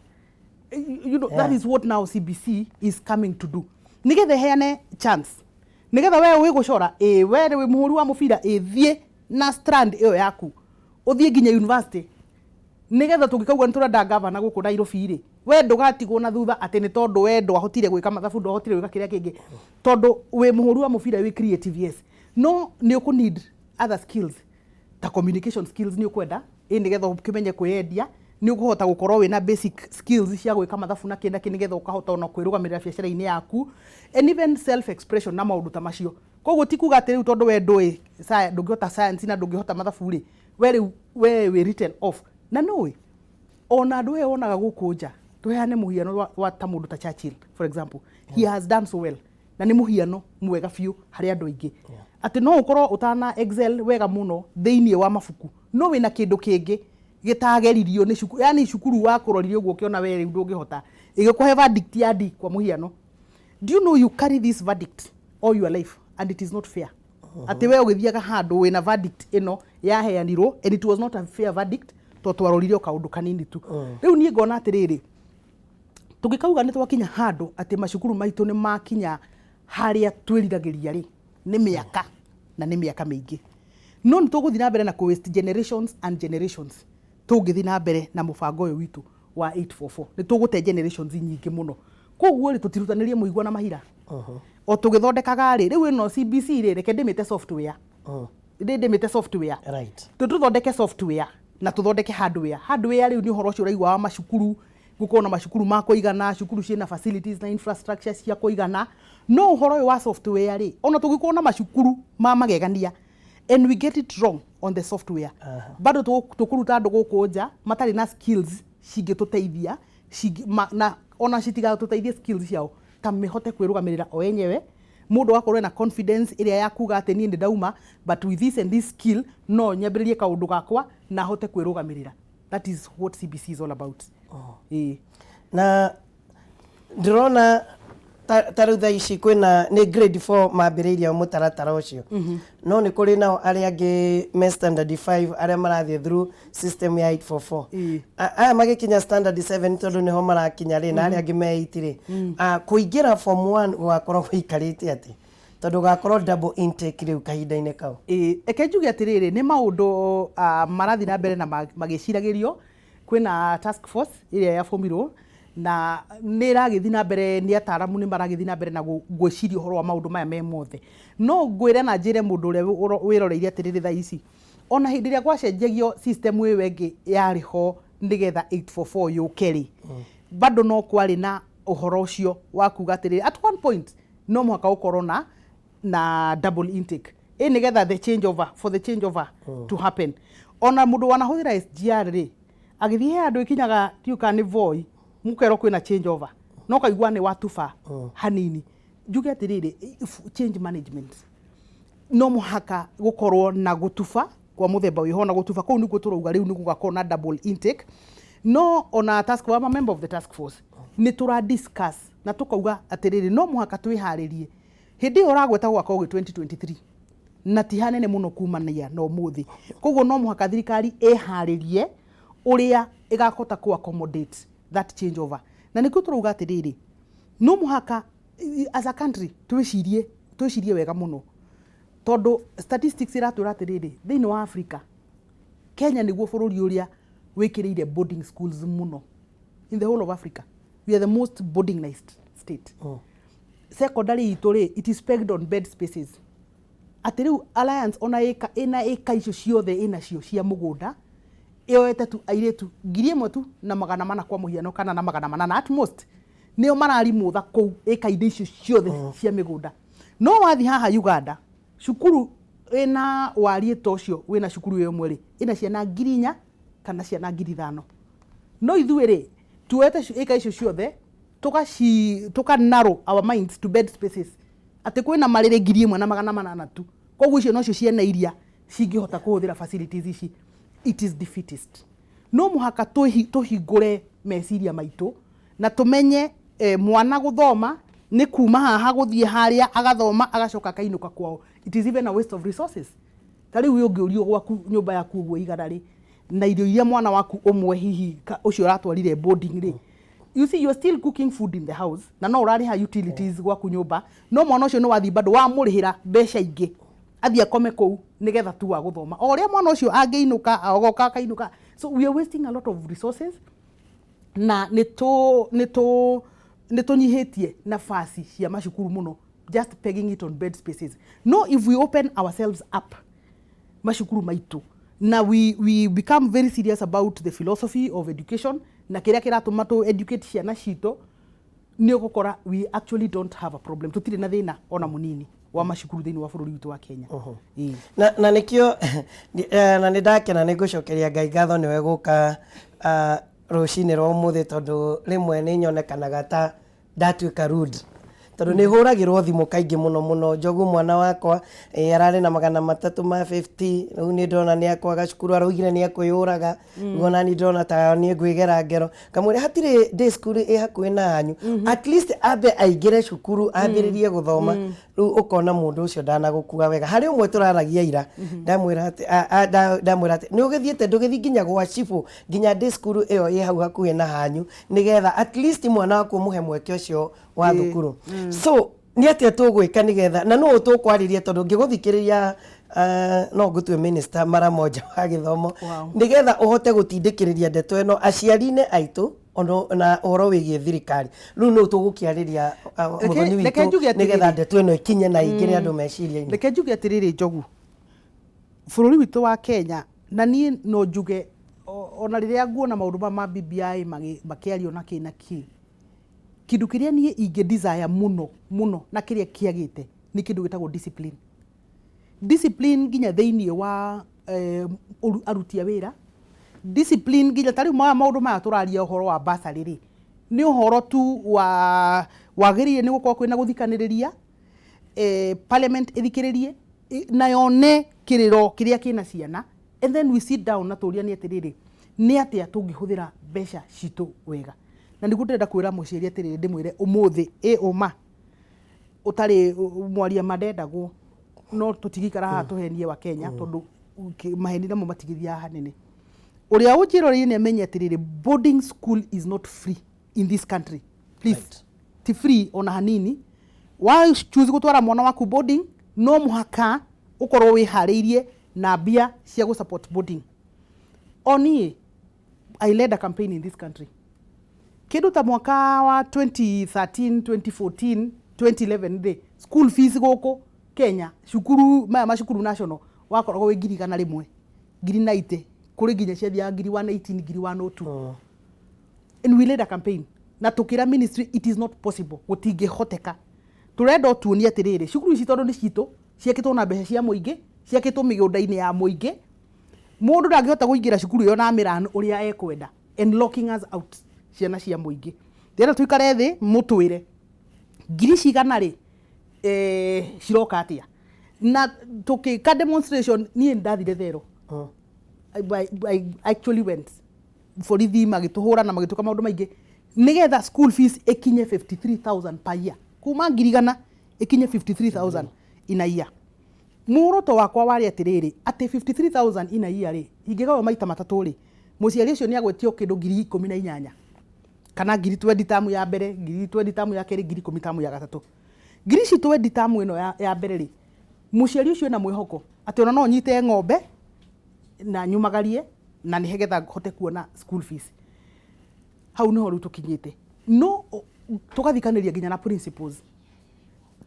you know that is what now CBC is coming to do nigethe heane chance nigetha we wi gucora we ri muhuri wa mubira thie na strand iyo yaku uthie nginya university nigetha tungikauga nturenda governor guku Nairobi ri we ndugatigwo na thutha ati ni tondu we ndwahotire gwika mathabu ndwahotire gwika kiria kingi tondu we muhuri wa mubira wi creative yes no ni uku need other skills ta communication skills ni ukwenda nigetha ukimenye kuyendia ni ukuhota gukorwo wina basic skills cia gwika mathabu na kinda nigetha ukahota ona kwirugamirira biacara-ini yaku and even self expression na maundu ta macio koguo tikuga ati riu tondu we ndungihota science na ndungihota mathabu ri we written off na no ona andu aya onaga guku nja tuheane muhiano wa ta mundu ta Churchill for example he has done so well na ni muhiano mwega fiu hari andu aingi ati no ukorwo utana excel wega muno thiini wa mafuku no wina kindu kingi gitageririo ni cukuru yani cukuru wa kuroririo guo kiona we riu ndungihota igikuhe verdict ya D kwa muhiano do you know you carry this verdict all your life and it is not fair ati we ugithiaga handu wina verdict ino yaheanirwo and it was not a fair verdict to twaroririo kaundu kanini tu riu nie ngona atiriri tungikauga ni twakinya handu ati macukuru maitu ni makinya haria twiriragiria ri ni miaka na ni miaka mingi no ni tuguthi na mbere na ku waste generations and generations tungithi na mbere na mubango uyu witu wa 844 ni tugute generations nyingi muno koguo ri tutirutanirie muigwa na mahira o tugithondekaga ri riu ino CBC ri reke ndimite software ndimite software right tuthondeke software na tuthondeke hardware riu ni uhoro ucio raigwa wa macukuru gukorwo na macukuru ma kuigana cukuru ciina facilities na infrastructure cia kuigana no uhoro wa software ri ona tugikorwo na macukuru ma magegania and we get it wrong on the software bado tukuruta andu guku nja matari na skills cingituteithia na ona citiga tuteithia skills ciao ta mihote kwirugamirira o enyewe mundu akorwo na confidence iria ya kuga ati ni ndauma but with this and this skill no nyambiririe kaundu gakwa na hote kwirugamirira. That is what CBC is all about. Na ndrona tarutha ici kwina ni grade 4 mambiriria mutaratara ucio no ni kuri nao aria angi me standard 5 aria marathie through system ya 844 aya magikinya standard 7 tondu niho marakinya ri na aria angi me 8 ri kuingira form 1 gwakorwo guikarite ati tondu gakorwo double intake riu kahinda-ini kau eke njuge atiriri ni maundu marathi na mbere na magiciragirio kwina task force iria ya formirwo na nä ragithi na mbere nä ataramu nä maragithi na mbere na gwiciria horo wa maundu maya me mothe no ngwire na njire mundu uria wiroreire atiriri tha ici ona hindi ria gwacenjagio system ĩyo ĩngĩ yarĩ ho nigetha 844 yukeri bado no kwari na uhoro ucio wa kuga atiriri at one point no mwaka ukorwo na double intake nigetha the change over for the change over to happen ona mundu wanahuthira SGR ri agithie andu ikinyaga tiuka ni voi mukero kwina change over no kaigwa ni watufa hanini njuge atiriri change management no muhaka gukorwo na gutufa kwa muthemba wiho na gutufa kou niguo turauga riu niguo gakorwo na double intake no ona task force member of the task force ni tura discuss na tukauga atiriri no muhaka twiharirie hindi uragweta gwaka 2023 na tihanene muno kumania no muthi koguo no muhaka thirikari eharirie uria igakota ku accommodate that change over na nikuo turauga atiriri no muhaka as a country twicirie wega muno tondu statistics iratura atiriri thiini wa Africa Kenya niguo bururi uria wikiriire boarding schools muno in the whole of Africa. We are the most boardingized state. Secondary itore it is pegged on bed spaces. Atiriu Alliance ona ina icio ciothe ina cio cia mugunda yoete tu airetu ngiri imwe tu na magana mana kwa muhiano kana na magana mana na at most nio mararimu tha kou ikainde icio ciothe cia migunda no wathi haha Uganda shukuru ina warie tocio wina shukuru yo mweri ina ciana 4,000 kana ciana 5,000 no ithuere tuete ika icio ciothe tuka narrow our minds to bed spaces ati kwina marire 1,000 na magana manana tu koguo icio no cio ciana iria cingihota kuhuthira facilities ici. It is defeatist. No muhaka tuhingure meciria maitu na tumenye mwana guthoma ni kuma haha guthie haria agathoma agacoka kainuka kwao. It is even a waste of resources. Tari uyo ngiurio gwaku nyumba yaku gwo igarari na irio iria mwana waku umwe hihi ucio ratwarire boarding ri. You see, you are still cooking food in the house na no urari ha utilities gwaku nyumba no mwana ucio no wathi bado wa murihira besha ingi athia akome kou nigetha tu wa guthoma o ria mwana ucio angeinuka agoka kainuka. So we are wasting a lot of resources na nitunyihitie nafasi cia macukuru muno just pegging it on bed spaces. No, if we open ourselves up macukuru maitu na we become very serious about the philosophy of education na kiria kiratuma tu educate ciana cito ni ugukora we actually don't have a problem. Tutire na thina ona munini wa macukuru thiini wa bururi witu wa Kenya. Na nikio na nindakena nigucokeria Ngai ngatho niwe guka rucini rwa umuthi tondu rimwe ni nyonekanaga ta ndatuika rude tondu ni huragirwo thimu kaingi muno Njogu mwana wakwa arari na 350 riu ni ndona ni akwaga cukuru araugire ni akwiyuraga ngona ni ndona ta ni ngwigera ngero kamwire hatire day school hakuhi na hanyu at least abe aingire cukuru ambiririe guthoma riu ukona mundu ucio ndana gukua wega hari umwe turaragia ira ndamwira ati ni ugithiete ndugithi nginya gwa chifu nginya day school iyo ye hau hakuhi na hanyu nigetha at least mwana waku muhe mweke ucio wa thukuru. So ni atia tugwika nigetha na no tukwariria tondu ngiguthikiriria no ngutwe minister mara moja wa githomo nigetha uhote gutindikiriria ndeto eno aciarine aitu ono na uhoro wigie thirikari riu no tugukiariria muthoni witu nigetha ndeto eno ikinye na ingire andu meciria-ini. Reke njuge atiriri Njogu bururi witu wa Kenya na ni no njuge ona riria nguona maundu ma BBI makiario na kina kindu kiria nie inge desire muno na kiria kiagite ni kindu gitagwo discipline nginya thiini wa aruti a wira, discipline nginya tari maundu maya turaria uhoro wa bursary ri ni uhoro tu wa wagiririe ni gukorwo kwina guthikaniriria parliament ithikiririe na yone kiriro kiria kina ciana, and then we sit down na turia ni atiriri ni atia tungihuthira mbeca citu wega. Na niguo ndenda kwira muciari atiriri ndimwire umuthi uma utari mwaria madendagwo no tutigikara haha tuhenie wa Kenya tondu maheni namo matigithia hanene. Uria ujirori ni amenye atiriri boarding school is not free in this country, please. Right. Ti free ona hanini. Wa choose gutwara mwana waku boarding no muhaka ukorwo wihariirie na bia cia go support boarding. Oni I led a campaign in this country. Kindu ta mwaka wa 2013, 2014, 2011 de school fees goko Kenya shukuru mashukuru national wakoragwo wi ngiri igana rimwe ngiri 90 kuri nginya cia ngiri 118 ngiri 102. And we led a campaign na tukira ministry it is not possible gutingihoteka. Turenda tuonia atiriri shukuru ici tondu ni citu ciakitwo na mbeca cia muingi ciakitwo migunda-ini ya muingi mundu ndangihota kuingira shukuru yo na mirano uria ekwenda and locking us out ciana cia muingi. Ndira tuikare thi mutwire ngiri cigana ri ciroka atia na tukika demonstration ni ndathire thero. I actually went for the magituhura na magituka maundu maingi nigetha school fees ikinye 53,000 per year kuma ngiri igana ikinye 53,000 in a year. Muroto wakwa wari atiriri ati 53,000 in a year ri ingigawa maita matatu ri muciari ucio ni agwetio kindu ngiri 18 kana ngiri 20 tamu ya mbere ngiri 20 tamu ya keri ngiri 10 tamu ya gatatu ngiri ci 20 tamu ino ya mbere ri muciari ucio na mwihoko ati ona no nyite ng'ombe na nyumagarie na ni hegetha hote kuona school fees. Hau no ru tukinyite no tugathikaniria nginya na principles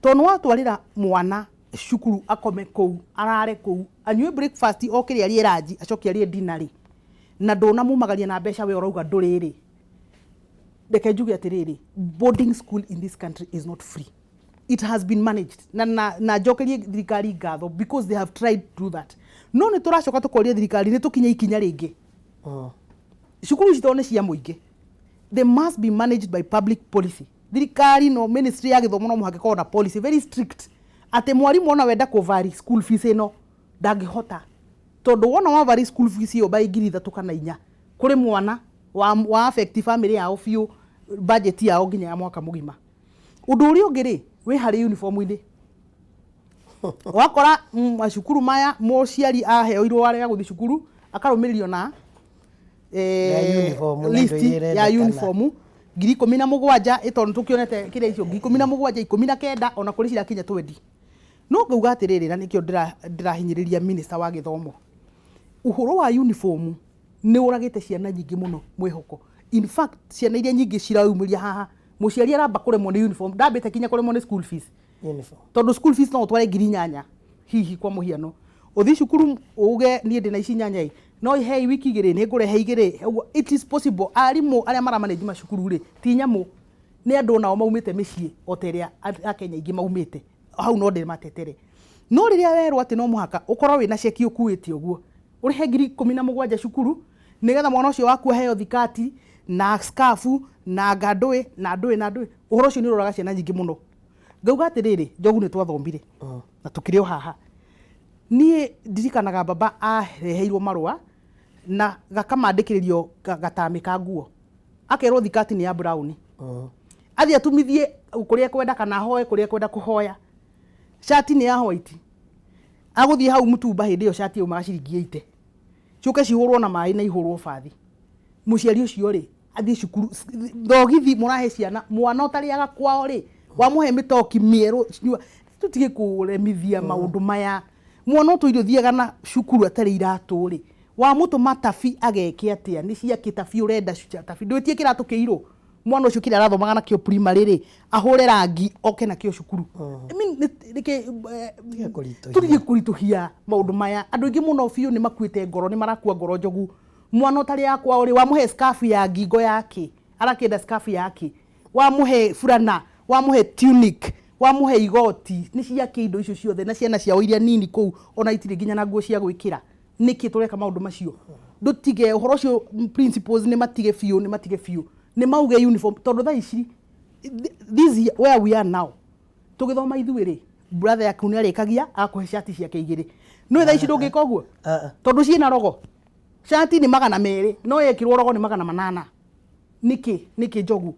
tonu watwarira mwana shukuru akome kou arare kou anywe breakfast okiri ari ranji acoki ari dinner na ndona mumagaria na mbeca we urauga nduriri. Ndeke njuge atiriri boarding school in this country is not free. It has been managed na jokerie thirikari ngatho because they have tried to do that. No ni turacoka tukoria thirikari ni tukinya ikinya ringi shukuru citone cia muingi they must be managed by public policy. Thirikari no ministry ya githomo no muhake ko na policy very strict ate mwarimu ona wenda kuvari school fees ino ndangihota tondu wona wa vari school fees yo by ngiri 3 kana 4 kuri mwana wa affect family yao fiu budget yao nginya ya mwaka mugima. Undu uri ungiri we hari uniform inde wakora mashukuru maya muciari aheoirwo wale ya guthi cukuru akarumiririo na list ya uniform ngiri 17 itondu tukionete kiria icio ngiri 17 19 ona kuri cira kinya 20. No ngauga atiriri na nikio ndirahinyiriria minister wa githomo uhoro wa uniform ni uragite ciana nyingi muno mwihoko. In fact ciana iria nyingi ciraumiria haha muciari aramba kuremwo ni uniform ndambite kinya kuremwo ni school fees uniform tondu school fees no tware ngiri 8 hihi kwa muhiano uthi cukuru uge nie ndina ici 8 no ihei wiki igiri ni ngurehe igiri. It is possible arimu aria mara manage macukuru ri ti nyamu ni andu nao maumite micii oteria akenya ingi maumite hau no ndi matetere. No riria werwo ati no muhaka ukorwo wina ceki ukuite uguo urihe ngiri 17 cukuru nigetha mwana ucio waku aheo thikati na scarfu na ngandui na ndui uhoro ucio ni uroraga ciana nyingi muno. Ngauga atiriri njogu ni twathombire na tukiri o haha nie ndirikanaga baba areheirwo marua na gakamandikiririo gatamika nguo akerwo thikati ni ya brown athi atumithie kuria kwenda kana hoe kuria kwenda kuhoya shati ni ya white aguthie hau mutumba hindi yo shati uma ciringi 80 cuke cihurwo na mai na ihurwo fathi muciari ucio ri athi cukuru thogithi murahe ciana mwana utariaga kwao ri wamuhe mitoki mieru tutige kuremithia maundu maya mwana utu thiaga na cukuru atari iratu ri wa mutu matafi ageke atia ni cia kitafi urenda tafi ndwitie kiratu kiiru mwana ucio kira arathomaga na kio primary ri ahure rangi oke na kio cukuru. I mean tutige kurituhia maundu maya andu ingi muno fiu ni makuite ngoro ni marakua ngoro njogu mwana utari yakwa uri wamuhe scarf ya ngingo yake arakenda scarf yake wamuhe furana wamuhe tunic wamuhe igoti ni cia kindo icio ciothe na ciana ciao iria nini kou ona itire nginya na nguo cia gwikira niki tureka maundu macio ndutige uhoro ucio principles ni matige fiu ni mauge uniform tondu tha ici this where we are now tugithoma ithuiri brother yaku ni arikagia akuhe shati ciake igiri no tha ici ndungika uguo tondu ciina rogo shati ni 200 no yekirwo rogo ni 800 niki jogu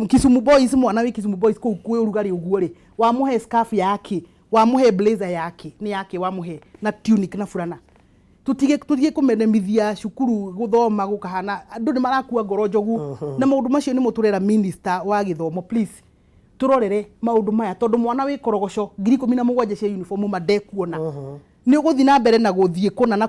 Kisumu boys mwana wi Kisumu boys ko kwe urugari uguo ri wamuhe scarf yake wamuhe blazer yake ni yake wamuhe na tunic na furana tutige kumenemithia cukuru guthoma gukahana andu ni marakua ngoro jogu na maundu macio ni muturera minister wa githomo please turorere maundu maya tondu mwana wi korogoco 17 cia uniform madekuona ni uguthi na mbere na guthie kuna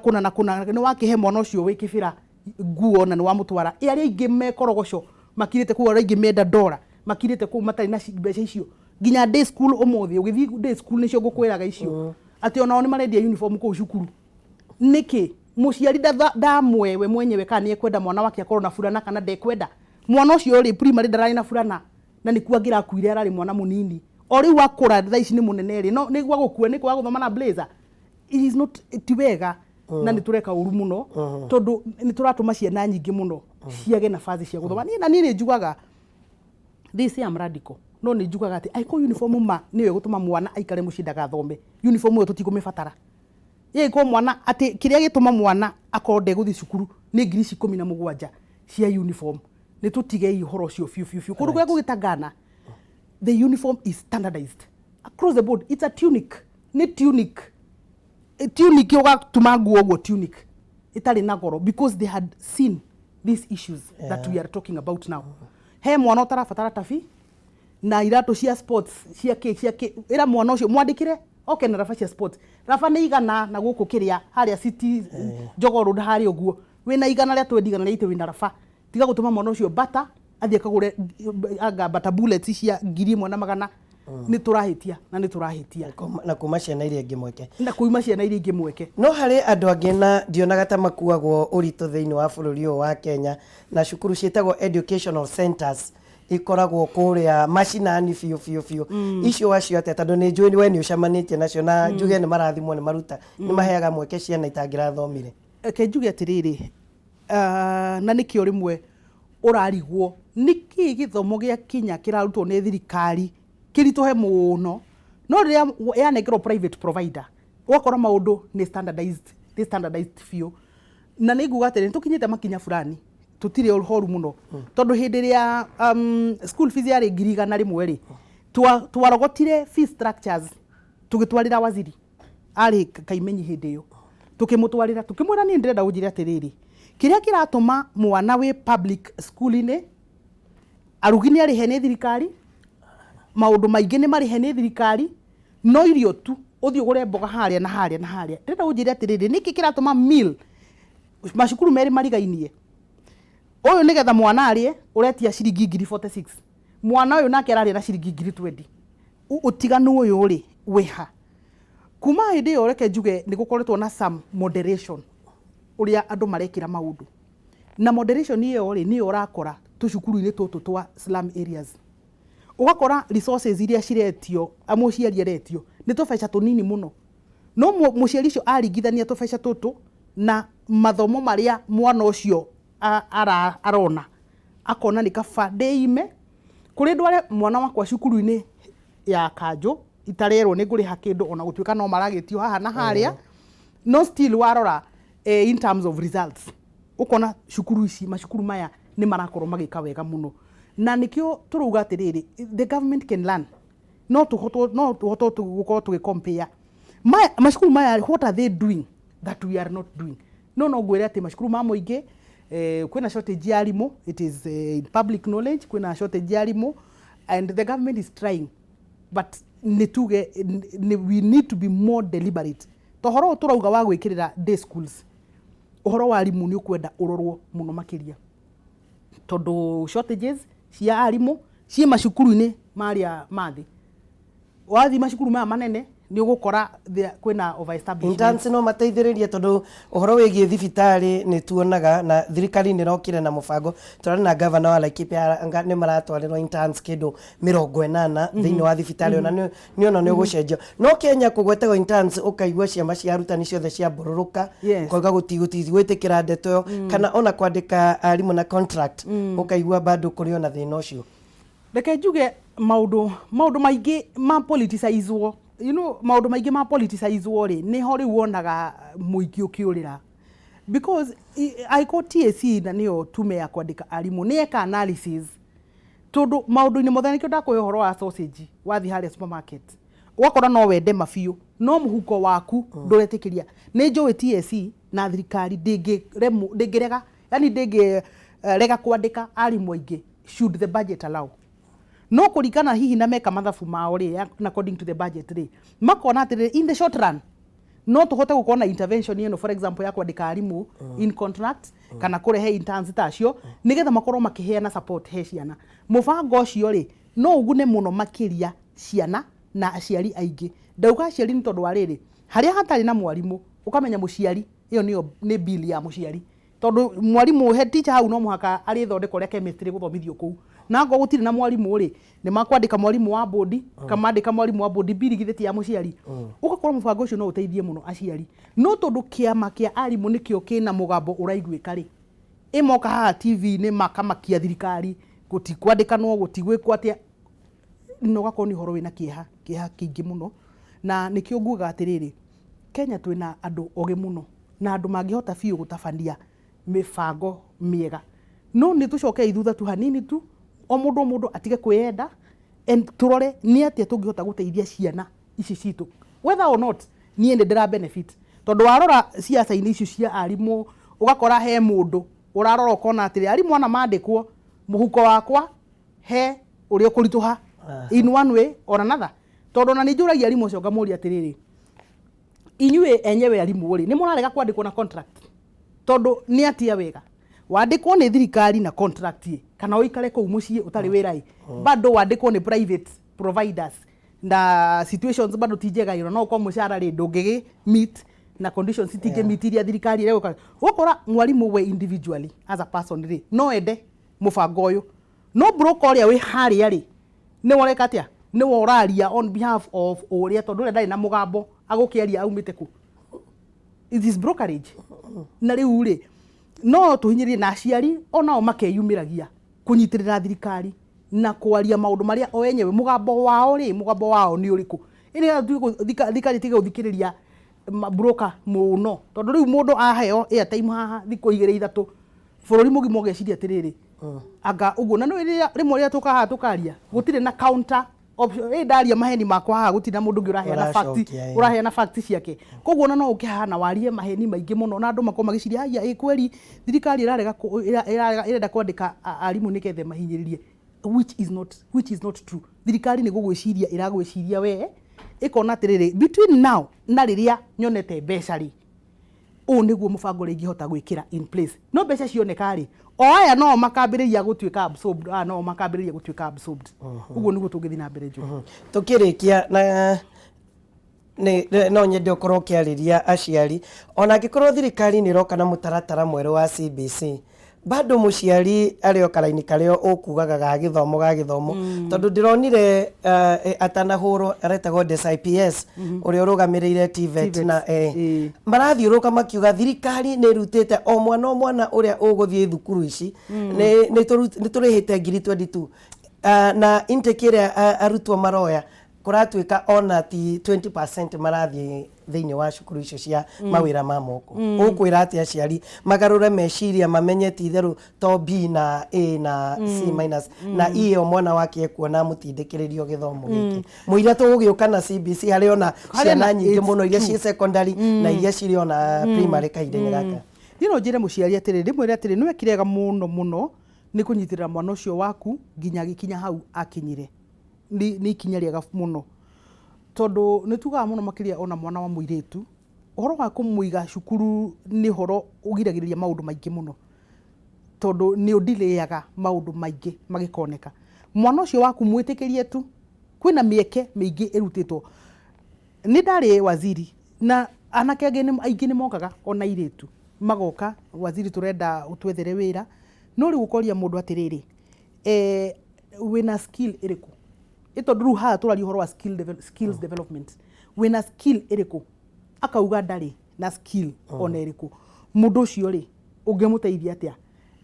ni wakihe mwana ucio wi kibira nguo na ni wa mutwara aria ingi me korogoco makirite ku ara ingi menda dora makirite ku matari na mbeca icio ginya day school umuthi ugithi day school nicio ngukwiraga icio ati ona oni marendia uniform ku cukuru niki muciari ndamwe we mwenyewe kana ni ekwenda mwana wake akorwo na furana kana ndekwenda mwana ucio ri primary ndarari na furana na ni kuagira akuire arari mwana munini ori wakura tha ici ni munene ri no ni gwa gukua ni kwa guthoma na blazer it is not tiwega na ni tureka uru muno tondu ni turatuma ciana nyingi muno ciage nafazi cia guthoma ni na ni njugaga this am radical no ni njugaga ati aiko uniform ma niwe gutuma mwana aikare mucindaga thombe uniform yo tutikumibatara ye ko mwana ati kiria gituma mwana akonde guthi cukuru ni 17,000 cia uniform ni tutige ihoro cio fiu kundu gwa gugitangana the uniform is standardized across the board. It's a tunic ni tunic yoga tumangu ogwo tunic itali na goro because they had seen these issues that we are talking about now. He mwana utarafatara tafi na irato cia sports cia ira mwana ucio mwandikire okay na rafa cia sports rafa ni igana na guku kiria haria city Jogoo Road hari oguo wina igana ria twendigana na ite wina rafa tiga gutuma mwana ucio bata athie kagure anga bata bullets cia 1,100 ni turahitia na kuma ciana iria ingi mweke no hari andu angi na ndionaga ta makuagwo urito thiini wa bururi wa Kenya na cukuru cietagwo educational centers ikoragwo kuria mashinani fiu icio wacio ate tondu ni njui we ni ucamanitie nacio na njuge ni marathimwo ni maruta ni maheaga mweke ciana itangirathomire ke njuge atiriri na nikio rimwe urarigwo niki githomo gia Kenya kirarutwo ni thirikari kiritohe muno no ria yanegero private provider wakora maundu ni standardized few na niguga tere tukinyite makinya fulani tutire horu muno tondu hindi ria school fees yari 100 rimwe ri twarogotire fee structures tugitwarira waziri ari kaimenyi hindi yo tukimutwarira tukimwira ni ndirenda ujire atiriri kiria kiratuma mwana we public school ine arugini ari hene thirikari maundu maingi ni mari hene thirikari no irio tu uthio gure mboga haria na haria ndirenda ujire atiriri niki kiratuma meal mashukuru meri marigainie oyo nigetha mwana arie uretia ciringi 46 mwana uyu nake araria na ciringi 20 utiganu uyu uri wiha kuma hindi yo reke njuge ni gukoretwo na some moderation uria andu marekira maundu na moderation iyo ri ni urakora tucukuru ini tutu twa slum areas ugakora resources iria ciretio amuciari retio ni tufeca tunini muno no muciari cio aringithania tufeca tutu na mathomo maria mwana ucio arona akona ni kaba deime kuri ndware mwana wakwa cukuru ini ya Kanjo itarerwo ni nguri hakindu ona gutwika no maragitio haha na haria no still warora in terms of results ukona cukuru ici macukuru maya ni marakorwo magika wega muno na nikio turuga atiriri the government can learn no tuhoto gukorwo tugicompare macukuru maya what are they doing that we are not doing no ngwire ati macukuru ma muingi kwina shortage ya arimu it is public knowledge kwina shortage ya arimu and the government is trying but we need to be more deliberate tohoro turauga wa gwikirira day schools uhoro wa arimu ni ukwenda urorwo muno makiria tondu shortages cia arimu cia macukuru-ini maria mathi wathi macukuru maya manene nĩ ũgũkora kwĩna overestablishment. Interns no mateithĩrĩrie tondũ ũhoro wĩgiĩ thibitarĩ nĩ tuonaga na thirikari nĩ rokire na mũbango tũrarĩ na governor wa Laikipia nĩ maratwarĩrwo interns kĩndũ 80 thĩinĩ wa thibitarĩ ona nĩ ona nĩ ũgũcenjio no Kenya kũgwetagwo interns ũkaigua ciama cia arutani ciothe cia mburũrũka koiga gwĩtĩkĩra ndeto ĩyo kana ona kwandĩka arimũ na contract ũkaigua bado kũrĩ ona thĩna ũcio. Reke njuge maũndũ maingĩ ma politicizwo, maũndũ maingĩ ma politicizwo rĩ nĩ ho rĩu wonaga mũingĩ ũkĩũrĩra, because aiko TSC na nĩyo tume ya kwandĩka arimũ nĩ eka analysis tondũ maũndũ-inĩ mothe nĩkĩo ndakwĩra ũhoro wa sausage wathiĩ harĩa supermarket ũgakora no wende mabiũ no mũhuko waku ndũretĩkĩria. Nĩ njũĩ TSC na thirikari ndĩngĩrega yani ndĩngĩrega kwandĩka arimũ aingĩ should the budget allow. No kũringana hihi na meka mathabu mao rĩ according to the budget rĩ makona atĩ in the short run no tũhote gũkorwo na intervention ĩno for example ya kwandĩka arimũ in contract kana kũrehe interns tacio nĩgetha makorwo makĩheana support he ciana. Mũbango ũcio rĩ no ũgune mũno makĩria ciana na aciari aingĩ. Ndauga aciari nĩ tondũ wa rĩrĩ harĩa hatarĩ na mwarimũ ũkamenya mũciari ĩyo nĩ bill ya mũciari tondũ mwarimũ head teacher hau no mũhaka arĩthondeka ũrĩa chemistry gũthomithio kũu na ngo gũtirĩ na mwarimũ rĩ nĩ makwandĩka mwarimũ wa bodi kamandĩka mwarimũ wa bodi bill githeti ya mũciari ũgakora mũbango ũcio no ũteithie mũno aciari. No tondũ kĩama kĩa arimũ nĩkĩo kĩna mũgambo ũraiguĩka rĩ ĩmoka haha TV-inĩ makamakia thirikari gũtikwandĩkanwo gũtigwĩkwo atĩa no gako nĩ horo wĩna kĩeha kĩingĩ mũno. Na nĩkĩo nguga atĩrĩrĩ Kenya twĩna andũ ogĩ mũno na andũ mangĩhota biũ gũtabania mĩbango mĩega no nĩ tũcoke ithutha tu hanini tu o mũndũ atige kwĩenda tũrore nĩ atĩa tũngĩhota gũteithia ciana ici citũ whether or not niĩ nĩ ndĩra benefit tondũ warora ciaca-inĩ icio cia arimũ ũgakora he mũndũ ũrarora ũkona atĩrĩ arimũ ana mandĩkwo mũhuko wakwa he ũrĩa ũkũritũha in one way or another tondũ na nĩ njũragia arimũ ũcio ngamũria atĩrĩrĩ inyuĩ enyewe arimũ rĩ nĩ mũrarega kwandĩkwo na contract tondũ nĩ atia wega wandĩkwo nĩ thirikari na contract kana ũikare kũu mũciĩ ũtarĩ wĩra bado wandĩkwo nĩ private providers na situations bado ti njega no kwa mũcara rĩ ndũngĩgĩ meet na conditions itingĩ meet iria thirikari ĩreka gũkora mwarimũ we individually as a person rĩ no ende mũbango ũyũ no broker ũrĩa wĩ harĩa rĩ nĩ woreka atĩa nĩ woraria on behalf of ũrĩa tondũ ũrĩa ndarĩ na mũgambo agũkĩaria aumĩte ku it is brokerage. Na rĩu rĩ no tũhinyĩrie na aciari onao makeyumĩragia kũnyitĩrĩra thirikari na kwaria maũndũ marĩa o enyewe mũgambo wao nĩ ũrĩkũ ĩrĩa thirikari tige gũthikĩrĩria broker mũno tondũ rĩu mũndũ aheo airtime haha thikũ 2-3 bũrũri mũgima ũgeciria atĩrĩrĩ anga ũguo na no rĩmwe rĩrĩa tũka haha tũkaria gũtirĩ na counter option ndaria maheni makwa haha gũtirĩ na mũndũ ũngĩ ũraheana fact ciake koguo no ũkĩhana warie maheni maingĩ mũno na andũ makorwo magĩciria haya kweli thirikari ĩrenda kwandĩka arimũ nĩgetha mahinyĩrĩrie which is not true. Thirikari nĩ gũgwĩciria ĩragwĩciria we ĩkona atĩrĩrĩ between now na rĩrĩa nyonete mbeca rĩ ũũ nĩguo mũbango ũrĩa ingĩhota gwĩkĩra in place no mbeca cioneka rĩ o aya no makambĩrĩria gũtuĩka absorbed no makambĩrĩria gũtuĩka absorbed ũguo nĩguo tũngĩthiĩ na mbere njũ tũkĩrĩkia na no nyende ũkorwo ũkĩarĩria aciari ona angĩkorwo thirikari nĩ ĩroka na mũtaratara mwerũ wa CBC bado mũciari arĩ o karaini karĩa ũkugaga ga gĩthomo tondũ ndĩronire atanahũrwo aretagwo DSIPS ũrĩa ũrũgamĩrĩire TVET na marathiũrũka makiuga thirikari nĩ ĩrutĩte o mwana ũrĩa ũgũthiĩ thukuru ici nĩ tũrĩhĩte 22 na intake ĩrĩa arutwo maroya kũratuĩka ona ti 20% marathiĩ thĩinĩ wa cukuru icio cia mawĩra ma moko ũkwĩra atĩ aciari magarũre meciria mamenye ti itherũ to B na A na C- na E o mwana wake ekuona mũtindĩkĩrĩrio gĩthomo gĩkĩ mũira tũgũgĩũka na CBC harĩ ona ciana nyingĩ mũno iria ciĩ secondary na iria cirĩ ona primary kahinda-inĩ gaka no njĩre mũciari atĩrĩ ndĩmwĩre atĩrĩ nĩ wekirega mũno nĩ kũnyitĩrĩra mwana ũcio waku nginya gĩkinya hau akinyire nĩ ikinya rĩega mũno tondũ nĩ tugaga mũno makĩria ona mwana wa mũirĩtu ũhoro wa kũmũiga cukuru nĩ ũhoro ũgiragĩrĩria maũndũ maingĩ mũno tondũ nĩ ũndilĩaga maũndũ maingĩ magĩkoneka mwana ũcio waku mwĩtĩkĩrie tu kwĩna mĩeke mĩingĩ ĩrutĩtwo nĩ ndarĩ waziri na anake aingĩ nĩ mokaga ona irĩtu magoka waziri tũrenda ũtwethere wĩra no rĩu ũkoria mũndũ atĩrĩrĩ wĩna skill ĩrĩkũ ĩtondũ rĩu haha tũraria ũhoro wa skills development wĩna skill ĩrĩkũ akauga ndarĩ na skill ona ĩrĩkũ mũndũ ũcio rĩ ũngĩmũteithia atĩa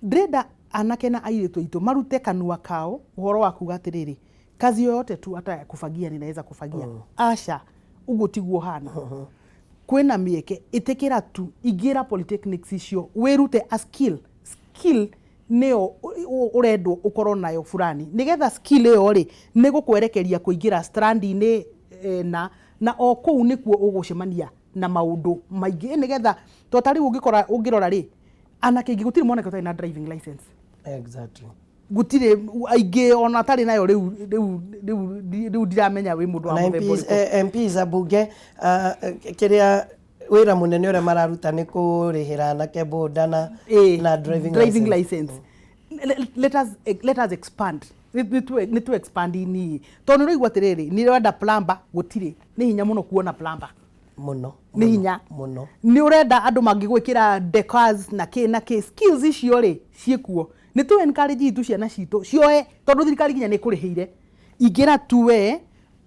ndĩrenda anake na airĩtu aitũ marute kanua kao ũhoro wa kuga atĩrĩrĩ kazi yoyote tu hata kufagia ninaweza kufagia aca uguo tiguo hana kwĩna mĩeke ĩtĩkĩra tu ingĩra polytechnics icio wĩrute a skill nĩyo ũrendwo ũkorwo nayo fulani nĩgetha skill ĩyo rĩ nĩ gũkwerekeria kũingĩra strand-inĩ na o kũu nĩkuo ũgũcemania na maũndũ maingĩ nĩgetha tota rĩu ũngĩrora rĩ anake aingĩ gũtirĩ mwanake ũtarĩ na driving license exactly gutire aingĩ ona tarĩ nayo rĩu ndiramenya wĩ mũndũ wa mũthemba MPs abunge kĩrĩa wĩra mũnene ũrĩa mararuta nĩ kũrĩhĩra anake boda na driving license. Let us expand nĩ tu expand ni tondũ rĩu atĩrĩrĩ nĩ ũrenda plumber gũtirĩ nĩ hinya mũno kuona plumber mũno nĩ hinya mũno nĩ ũrenda andũ mangĩgwĩkĩra decors na skills icio rĩ ciĩkuo nĩ tu encourage itu ciana citũ cioe tondũ thirikari nginya nĩ kũrĩhĩire ingĩra tu we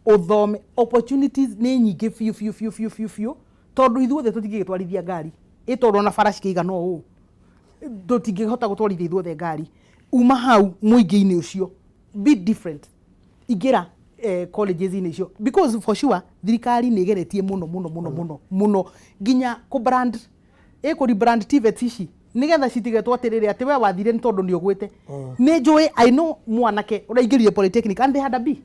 ũthome opportunities nĩ nyingĩ fiu tondũ ithuothe tũtingĩgĩtwarithia ngari ĩtondũ na bara cikĩigana ũũ tũtingĩhota gũtwarithia ithuothe ngari uma hau mũingĩ-inĩ ũcio be different ingĩra colleges-inĩ icio because for sure thirikari nĩ ĩgeretie mũno nginya kũ-brand kũ-rebrand TVET ici nĩgetha citigetwo atĩrĩrĩ atĩ we wathire nĩ tondũ nĩ ũgwĩte nĩ njũĩ I know mwanake ũraingĩrire polytechnic and they had a B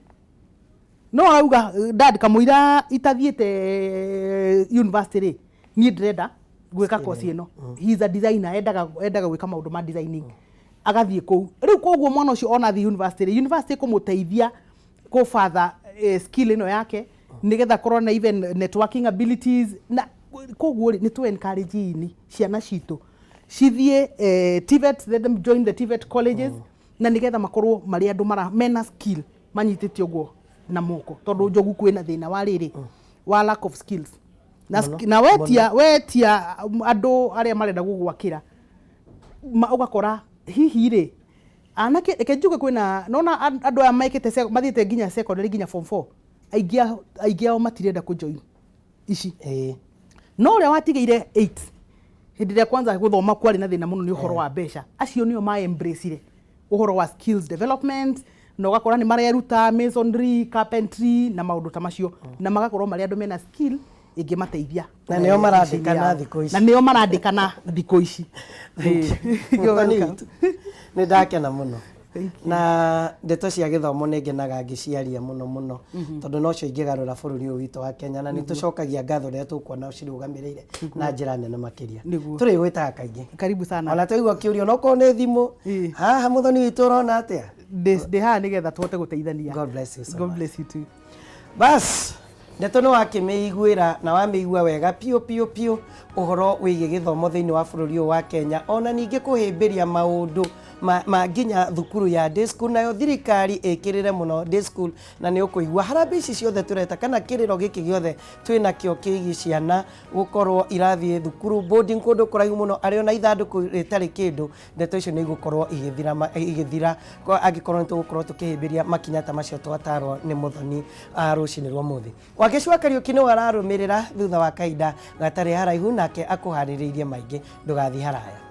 no auga dad kamũira itathiĩte university rĩ niĩ ndĩrenda gwĩka course ĩno he is a designer endaga gwĩka maũndũ ma designing agathiĩ kũu rĩu koguo mwana ũcio ona thi university kũmũteithia kũbatha skill ĩno yake nĩgetha korwo na even networking abilities na koguo nĩ tu encourage ciana citũ cithiĩ TVET let them join the TVET colleges na nĩgetha makorwo marĩ andũ mena skill manyitĩte ũguo na moko tondũ njogu kwĩna thĩna wa rĩrĩ wa lack of skills na wetia andũ arĩa marenda gũgwakĩra ũgakora hihi rĩ anake ekenjuke kwĩna nona andũ aya maikĩte mathiĩte nginya secondary nginya form 4 aingĩ ao matirenda kũjoin ici no ũrĩa watigĩire 8 hĩndĩ ĩrĩa kwanza gũthoma kwarĩ na thĩna mũno nĩ ũhoro wa mbeca acio nĩo ma embrace ũhoro wa skills development na ũgakora nĩ mareruta masonry carpentry na maũndũ ta macio na magakorwo marĩ andũ mena skill ingĩmateithia na nĩo marandĩkana thikũ ici na nĩo marandĩkana thikũ ici nĩ ndakena mũno na ndeto cia gĩthomo nĩ ngenaga ngĩciaria mũno tondũ nocio ingĩgarũra bũrũri ũyũ witũ wa Kenya na nĩ tũcokagia ngatho rĩrĩa tũkuona ũcirũgamĩrĩire na njĩra nene makĩria tũrĩ gwĩtaga kaingĩ karibu sana ona tũigua kĩũrio no korwo nĩ thimũ haha mũthoni witũ ũrona atĩa ndĩ haha nĩgetha tũhote gũteithania. God bless you so God much. bless you too. Bas ndeto nĩ wakĩmĩiguĩra na wamĩigua wega piũ ũhoro wĩgiĩ gĩthomo thĩinĩ wa bũrũri ũyũ wa Kenya ona ningĩ kũhĩmbĩria maũndũ ma nginya thukuru ya day school nayo thirikari ĩkĩrĩre mũno day school na nĩ ũkũigua harambĩ ici ciothe tũreta kana kĩrĩro gĩkĩ gĩothe twĩna kĩo kĩgiĩ ciana gũkorwo irathiĩ thukuru boarding kũndũ kũraihu mũno arĩ ona ithandũkũ rĩtarĩ kĩndũ ndeto icio nĩ igũkorwo igĩthira angĩkorwo nĩ tũgũkorwo tũkĩhĩmbĩria makinya ta macio twatarwo nĩ Mũthoni rũcinĩ rwa mũthĩ. Wagĩcua Kariũki nĩ wararũmĩrĩra thutha wa kahinda gatarĩ haraihu nake akũharĩrĩirie maingĩ ndũgathiĩ haraya.